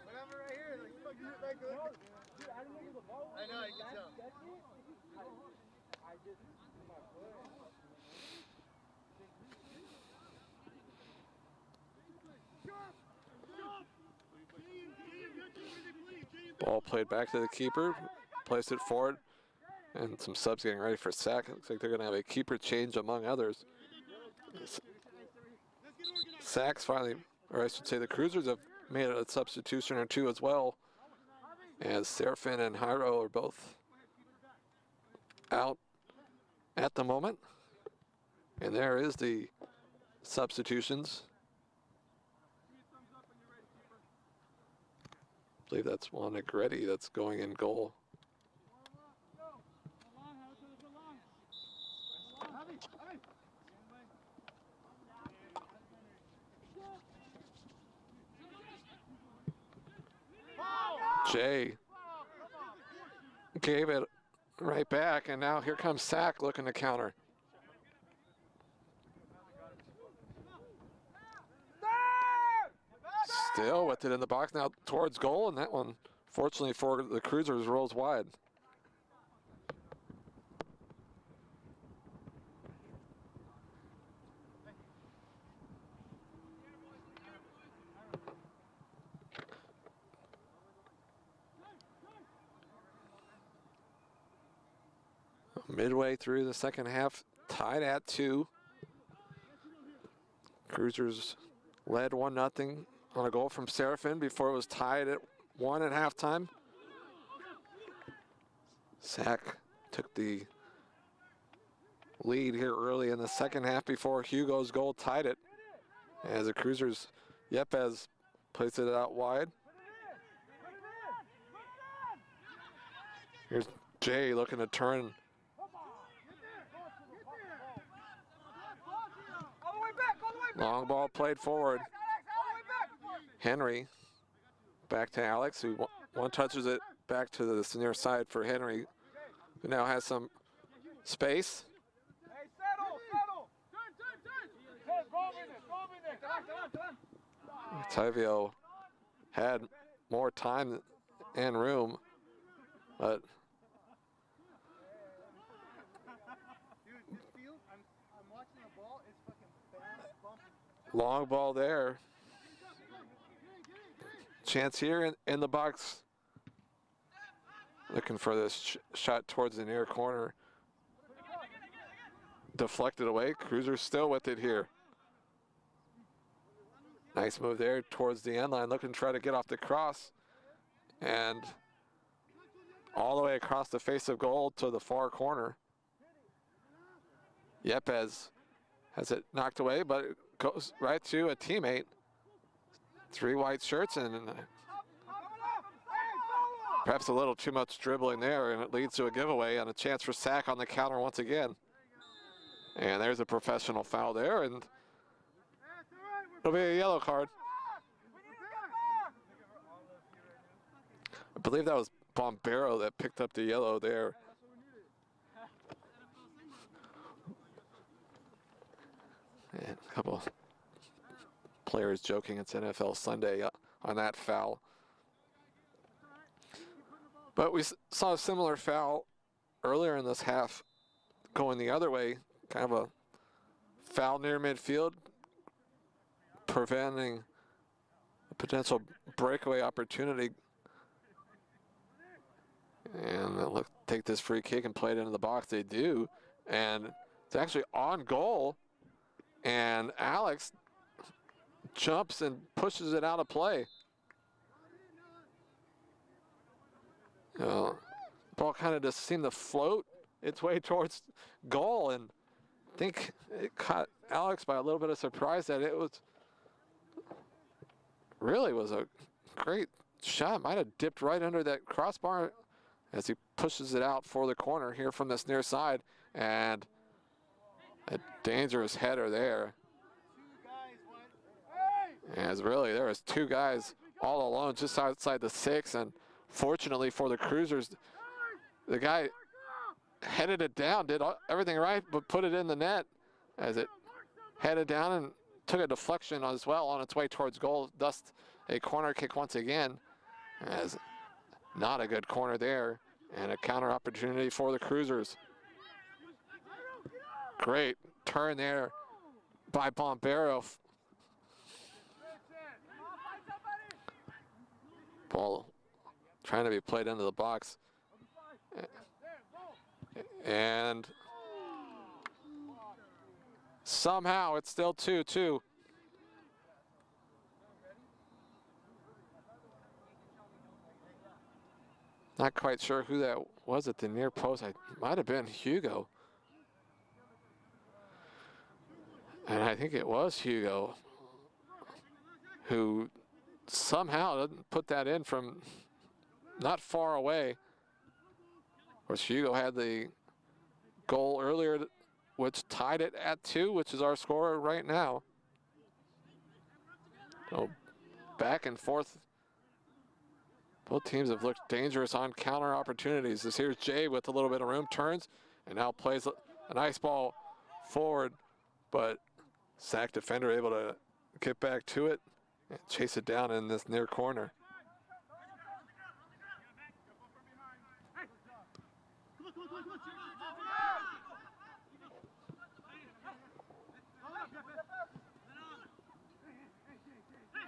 Whatever right here, like fucking hit back there. Dude, I didn't know the ball. I know, I can tell. I just my foot. Ball played back to the keeper, placed it forward, and some subs getting ready for Sac. Looks like they're going to have a keeper change among others. Sac's finally, or I should say the Cruisers have made a substitution or two as well, as Serafin and Jairo are both out at the moment. And there is the substitutions. I believe that's Juan Negretti that's going in goal. Jay gave it right back, and now here comes Sac looking to counter. Still with it in the box now towards goal, and that one, fortunately for the Cruisers, rolls wide. Midway through the second half, tied at 2. Cruisers led 1-0 on a goal from Seraphin before it was tied at 1 at halftime. Sack took the lead here early in the second half before Hugo's goal tied it. As the Cruisers, Yepes plays it out wide. Here's Jay looking to turn. Long ball played forward. Henry back to Alex, who one touches it back to the near side for Henry, who now has some space. Tavio had more time and room, but long ball there. Chance here in the box. Looking for this shot towards the near corner. Deflected away. Cruisers still with it here. Nice move there towards the end line. Looking to try to get off the cross. And all the way across the face of goal to the far corner. Yepes has it knocked away, but it goes right to a teammate. 3 white shirts and perhaps a little too much dribbling there, and it leads to a giveaway and a chance for Sack on the counter once again. And there's a professional foul there, and it'll be a yellow card. I believe that was Bombero that picked up the yellow there. And a couple players joking it's NFL Sunday on that foul. But we saw a similar foul earlier in this half going the other way, kind of a foul near midfield, preventing a potential breakaway opportunity. And look, take this free kick and play it into the box. They do, and it's actually on goal. And Alex jumps and pushes it out of play. Ball kind of just seemed to float its way towards goal, and I think it caught Alex by a little bit of surprise that it was really was a great shot. Might have dipped right under that crossbar as he pushes it out for the corner here from this near side, and a dangerous header there. As really there was 2 guys all alone just outside the 6, and fortunately for the Cruisers, the guy headed it down, did everything right, but put it in the net as it headed down and took a deflection as well on its way towards goal, thus a corner kick once again, as not a good corner there, and a counter opportunity for the Cruisers. Great turn there by Bombero. Ball trying to be played into the box. And somehow it's still 2-2. Not quite sure who that was at the near post. It might have been Hugo. And I think it was Hugo who somehow didn't put that in from not far away. Of course, Hugo had the goal earlier, which tied it at 2, which is our score right now. So back and forth. Both teams have looked dangerous on counter opportunities. This here's Jay with a little bit of room, turns, and now plays a nice ball forward, but Sack defender able to get back to it and chase it down in this near corner.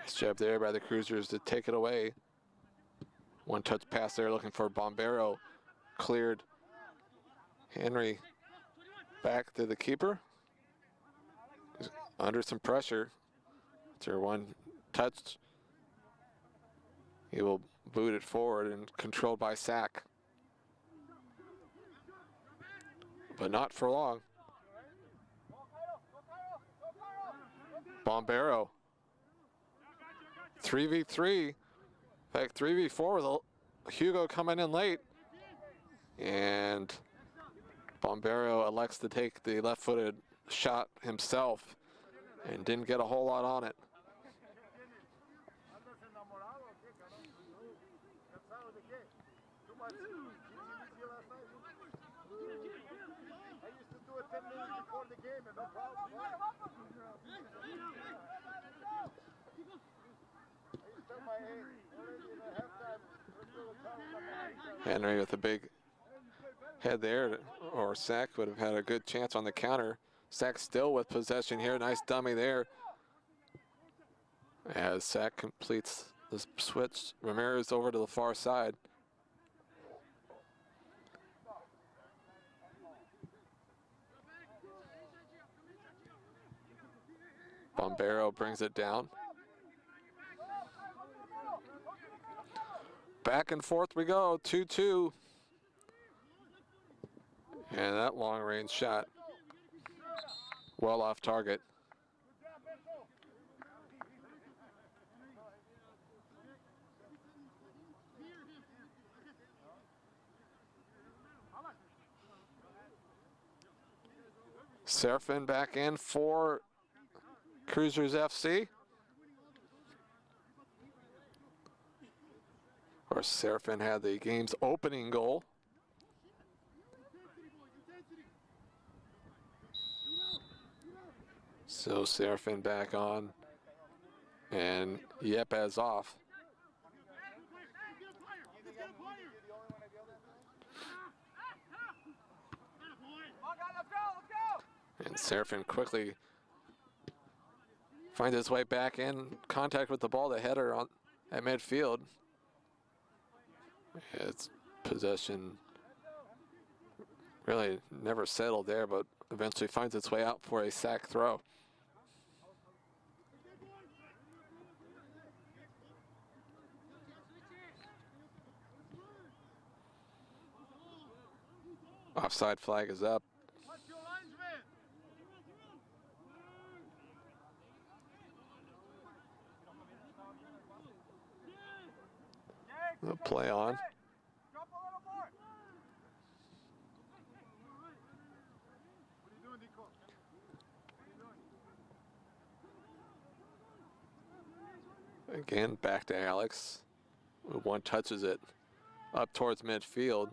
Nice job there by the Cruisers to take it away. One touch pass there looking for Bombero, cleared Henry back to the keeper. He's under some pressure. After one touch, he will boot it forward and controlled by Sack. But not for long. Bombero. 3v3. In fact, 3v4 with Hugo coming in late. And Bombero elects to take the left-footed shot himself and didn't get a whole lot on it. Henry with a big head there, or Sack would have had a good chance on the counter. Sack still with possession here. Nice dummy there. As Sack completes the switch, Ramirez over to the far side. Bombero brings it down. Back and forth we go, 2-2. And that long range shot, well off target. Serafin back in for Cruizers FC. Of course, Serafin had the game's opening goal. So Serafin back on, and Yepes off. And Serafin quickly finds his way back in contact with the ball, the header on at midfield. It's possession really never settled there, but eventually finds its way out for a Sack throw. Offside flag is up. The play on. Again, back to Alex. One touches it up towards midfield.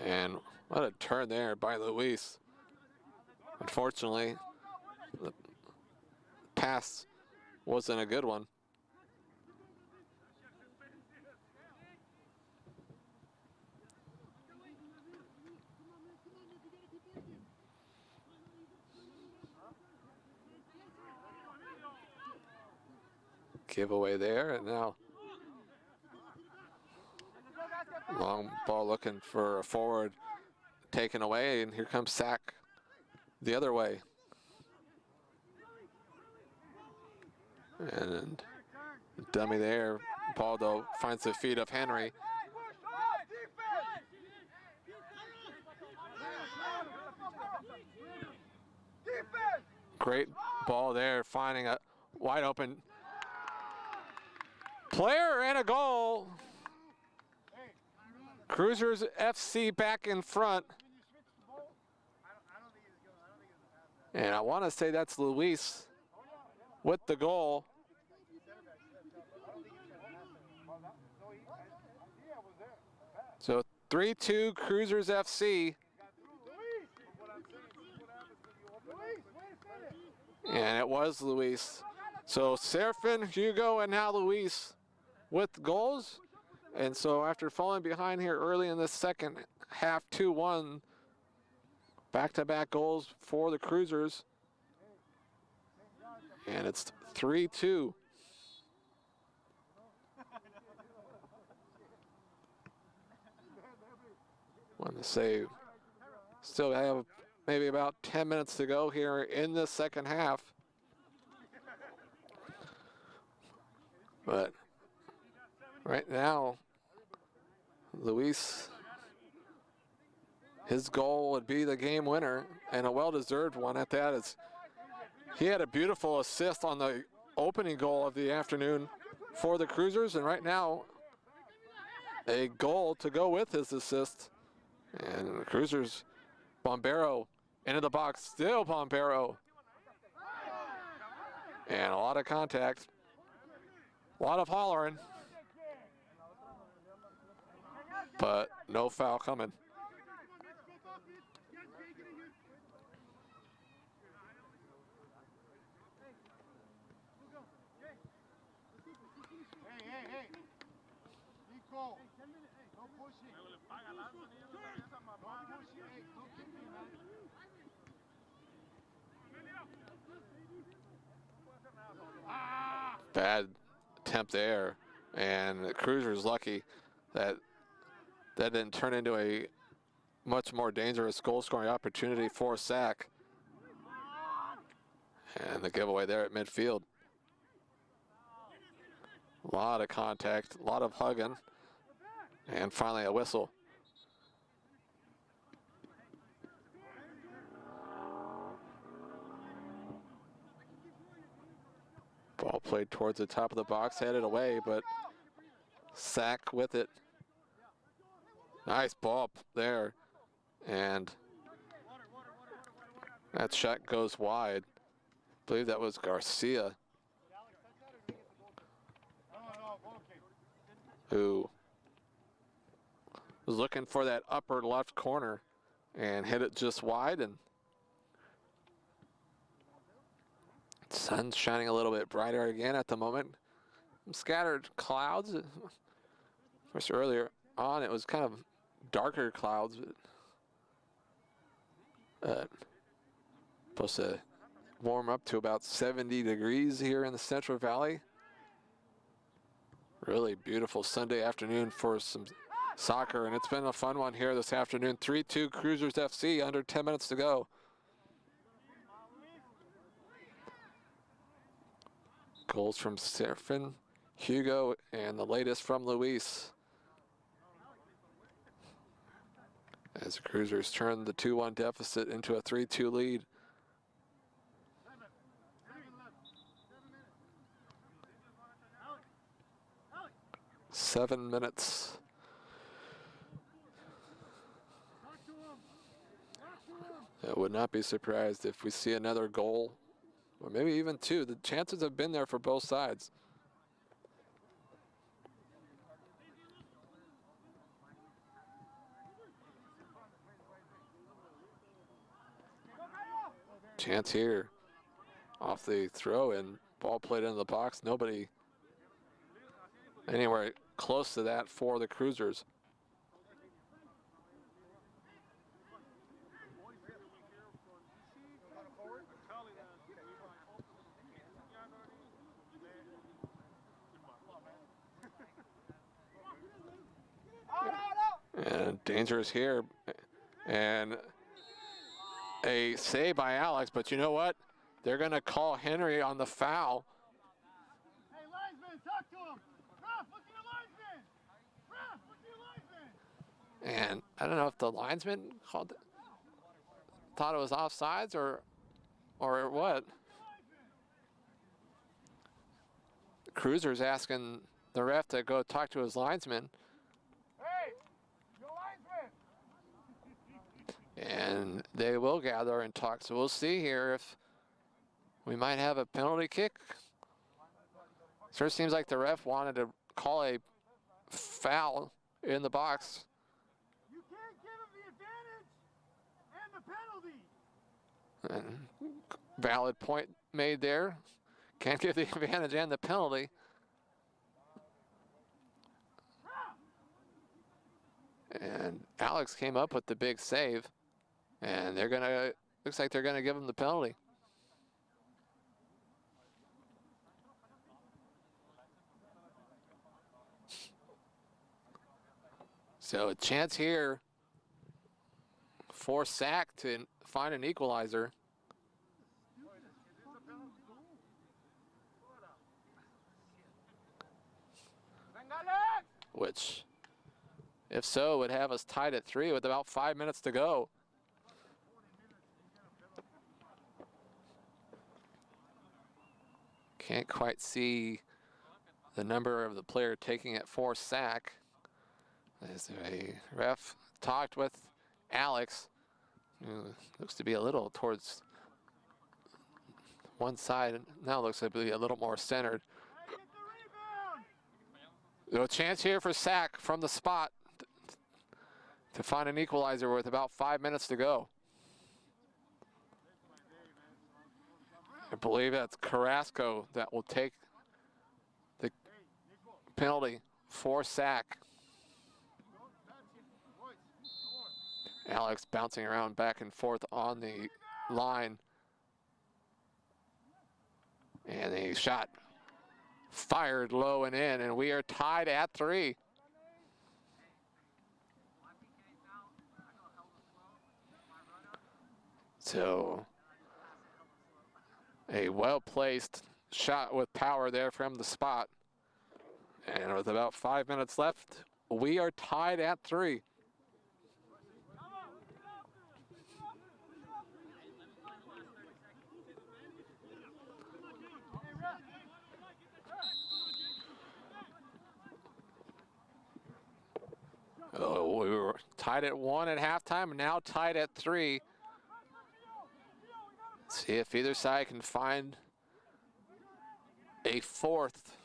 And what a turn there by Luis. Unfortunately, the pass wasn't a good one. Giveaway there, and now long ball looking for a forward, taken away, and here comes Sack the other way. And dummy there, ball though finds the feet of Henry. Great ball there, finding a wide open player and a goal. Cruizers FC back in front. And I want to say that's Luis with the goal. So 3-2 Cruizers FC. And it was Luis. So Serafin, Hugo, and now Luis with goals. And so after falling behind here early in the second half, 2-1, back-to-back goals for the Cruisers. And it's 3-2. Say, still have maybe about 10 minutes to go here in the second half. But right now, Luis, his goal would be the game winner, and a well-deserved one at that. Is he had a beautiful assist on the opening goal of the afternoon for the Cruisers, and right now, a goal to go with his assist. And the Cruisers, Bombero into the box, still Bombero. And a lot of contact, a lot of hollering, but no foul coming. Bad attempt there, and the Cruisers lucky that that didn't turn into a much more dangerous goal-scoring opportunity for Sack. And the giveaway there at midfield. A lot of contact, a lot of hugging, and finally a whistle. Ball played towards the top of the box, headed away, but Sack with it. Nice ball there, and that shot goes wide. I believe that was Garcia, who was looking for that upper left corner and hit it just wide. And sun's shining a little bit brighter again at the moment. Some scattered clouds. Of course, earlier on it was kind of darker clouds, but supposed to warm up to about 70 degrees here in the Central Valley. Really beautiful Sunday afternoon for some soccer, and it's been a fun one here this afternoon. 3-2 Cruisers FC, under 10 minutes to go. Goals from Serfin, Hugo, and the latest from Luis. As the Cruisers turn the 2-1 deficit into a 3-2 lead. Seven minutes. I would not be surprised if we see another goal, or maybe even two. The chances have been there for both sides. Chance here off the throw and ball played into the box. Nobody anywhere close to that for the Cruisers. And dangerous here, and a save by Alex, but you know what? They're going to call Henry on the foul. Hey, linesman, talk to him. Ref, look at your linesman. Ref, look at your linesman. And I don't know if the linesman thought it was offsides or what. Cruiser's asking the ref to go talk to his linesman. Hey, your linesman. And they will gather and talk. So we'll see here if we might have a penalty kick. Sure seems like the ref wanted to call a foul in the box. You can't give him the advantage and the penalty. And valid point made there. Can't give the advantage and the penalty. And Alex came up with the big save. And they're gonna, looks like they're gonna give him the penalty. So a chance here force sack to find an equalizer. Which, if so, would have us tied at 3 with about 5 minutes to go. Can't quite see the number of the player taking it for sack. As a ref talked with Alex, who looks to be a little towards one side, now looks to be a little more centered. No chance here for sack from the spot to find an equalizer with about 5 minutes to go. I believe that's Carrasco that will take the penalty for sack. Alex bouncing around back and forth on the line. And a shot fired low and in, and we are tied at 3. So a well-placed shot with power there from the spot. And with about 5 minutes left, we are tied at 3. Oh, we were tied at 1 at halftime, now tied at 3. See if either side can find a fourth.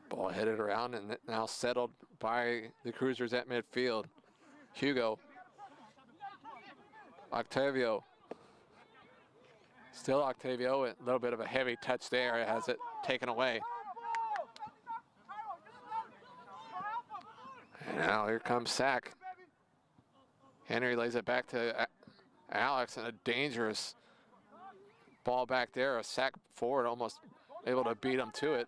Ball headed around and now settled by the Cruisers at midfield. Hugo. Octavio. Still Octavio, a little bit of a heavy touch there, has it taken away. And now here comes sack. Henry lays it back to Alex, and a dangerous ball back there. A sack forward, almost able to beat him to it.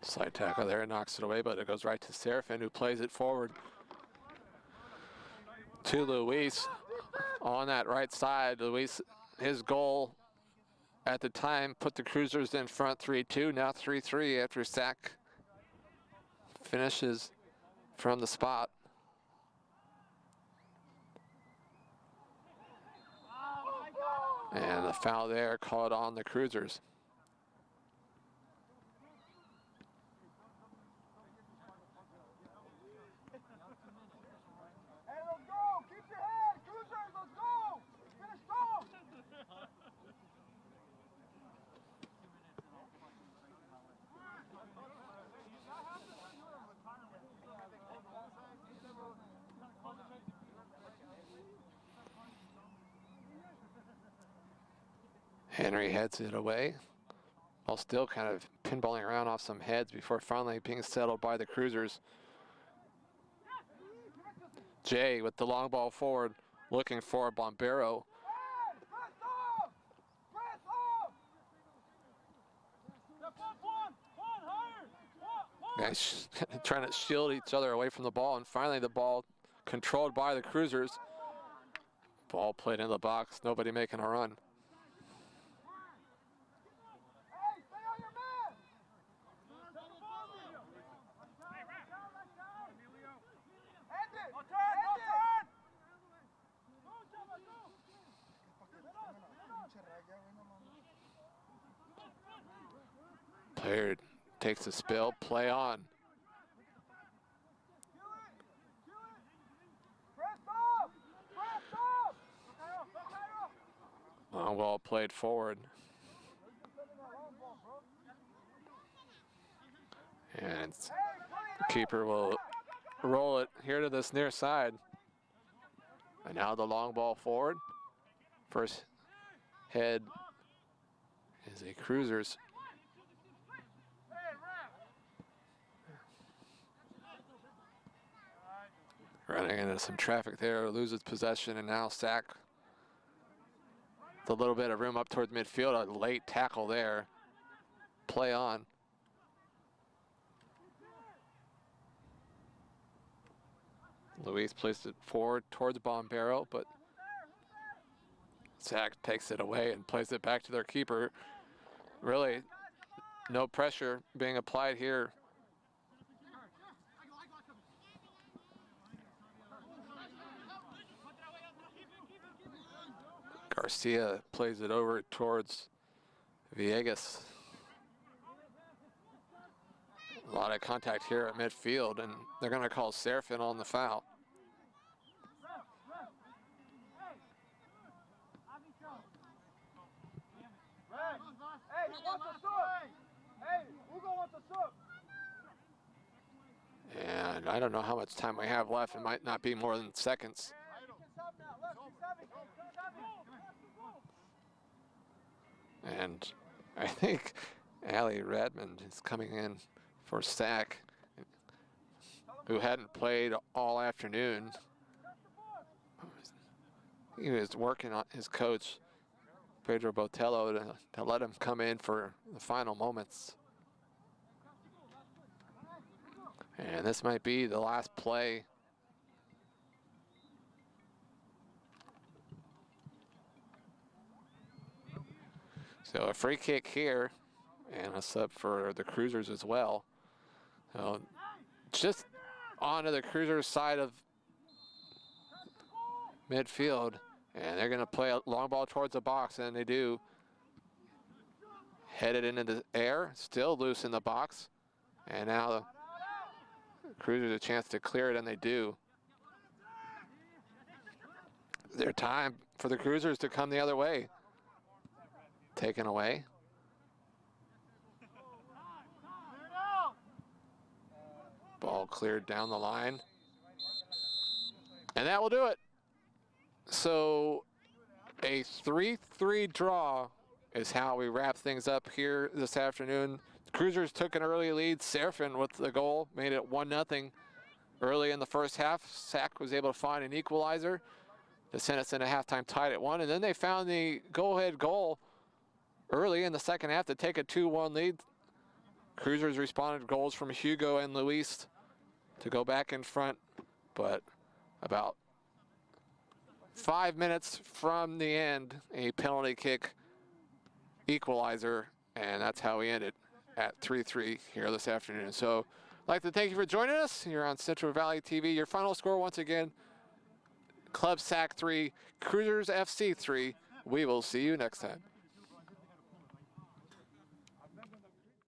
Side tackle there, knocks it away, but it goes right to Serafin, who plays it forward to Luis on that right side. Luis, his goal at the time put the Cruisers in front 3-2, now 3-3 after sack finishes from the spot. And the foul there called on the Cruisers. Hey, let's go! Keep your head! Cruisers, let's go! Finish strong! Henry heads it away, while still kind of pinballing around off some heads before finally being settled by the Cruisers. Jay with the long ball forward, looking for Bombero. Guys trying to shield each other away from the ball, and finally the ball controlled by the Cruisers. Ball played in the box, nobody making a run. Player takes a spill, play on. Long ball played forward. And the keeper will roll it here to this near side. And now the long ball forward. First head is a Cruisers. Running into some traffic there, loses possession, and now sack. With a little bit of room up towards midfield, a late tackle there. play on. Luis placed it forward towards Bombero, but Sack takes it away and plays it back to their keeper. Really, no pressure being applied here. Garcia plays it over towards Villegas. A lot of contact here at midfield, and they're going to call Serafin on the foul. And I don't know how much time we have left. It might not be more than seconds. And I think Ali Redmond is coming in for Sack, who hadn't played all afternoon. He was working on his coach, Pedro Botello, to let him come in for the final moments. And this might be the last play. So a free kick here, and a sub for the Cruisers as well. So just onto the Cruisers side of midfield, and they're going to play a long ball towards the box, and they do. Headed into the air, still loose in the box, and now the Cruisers a chance to clear it, and they do. Their time for the Cruisers to come the other way. Taken away. Ball cleared down the line. And that will do it. So a 3-3 draw is how we wrap things up here this afternoon. The Cruisers took an early lead. Serafin with the goal made it 1-0 early in the first half. Sack was able to find an equalizer to send us into halftime tied at 1. And then they found the go-ahead goal early in the second half to take a 2-1 lead. Cruisers responded to goals from Hugo and Luis to go back in front, but about 5 minutes from the end, a penalty kick equalizer, and that's how we ended at 3-3 here this afternoon. So I'd like to thank you for joining us here on Central Valley TV. Your final score once again, Club Sack 3, Cruisers FC 3. We will see you next time.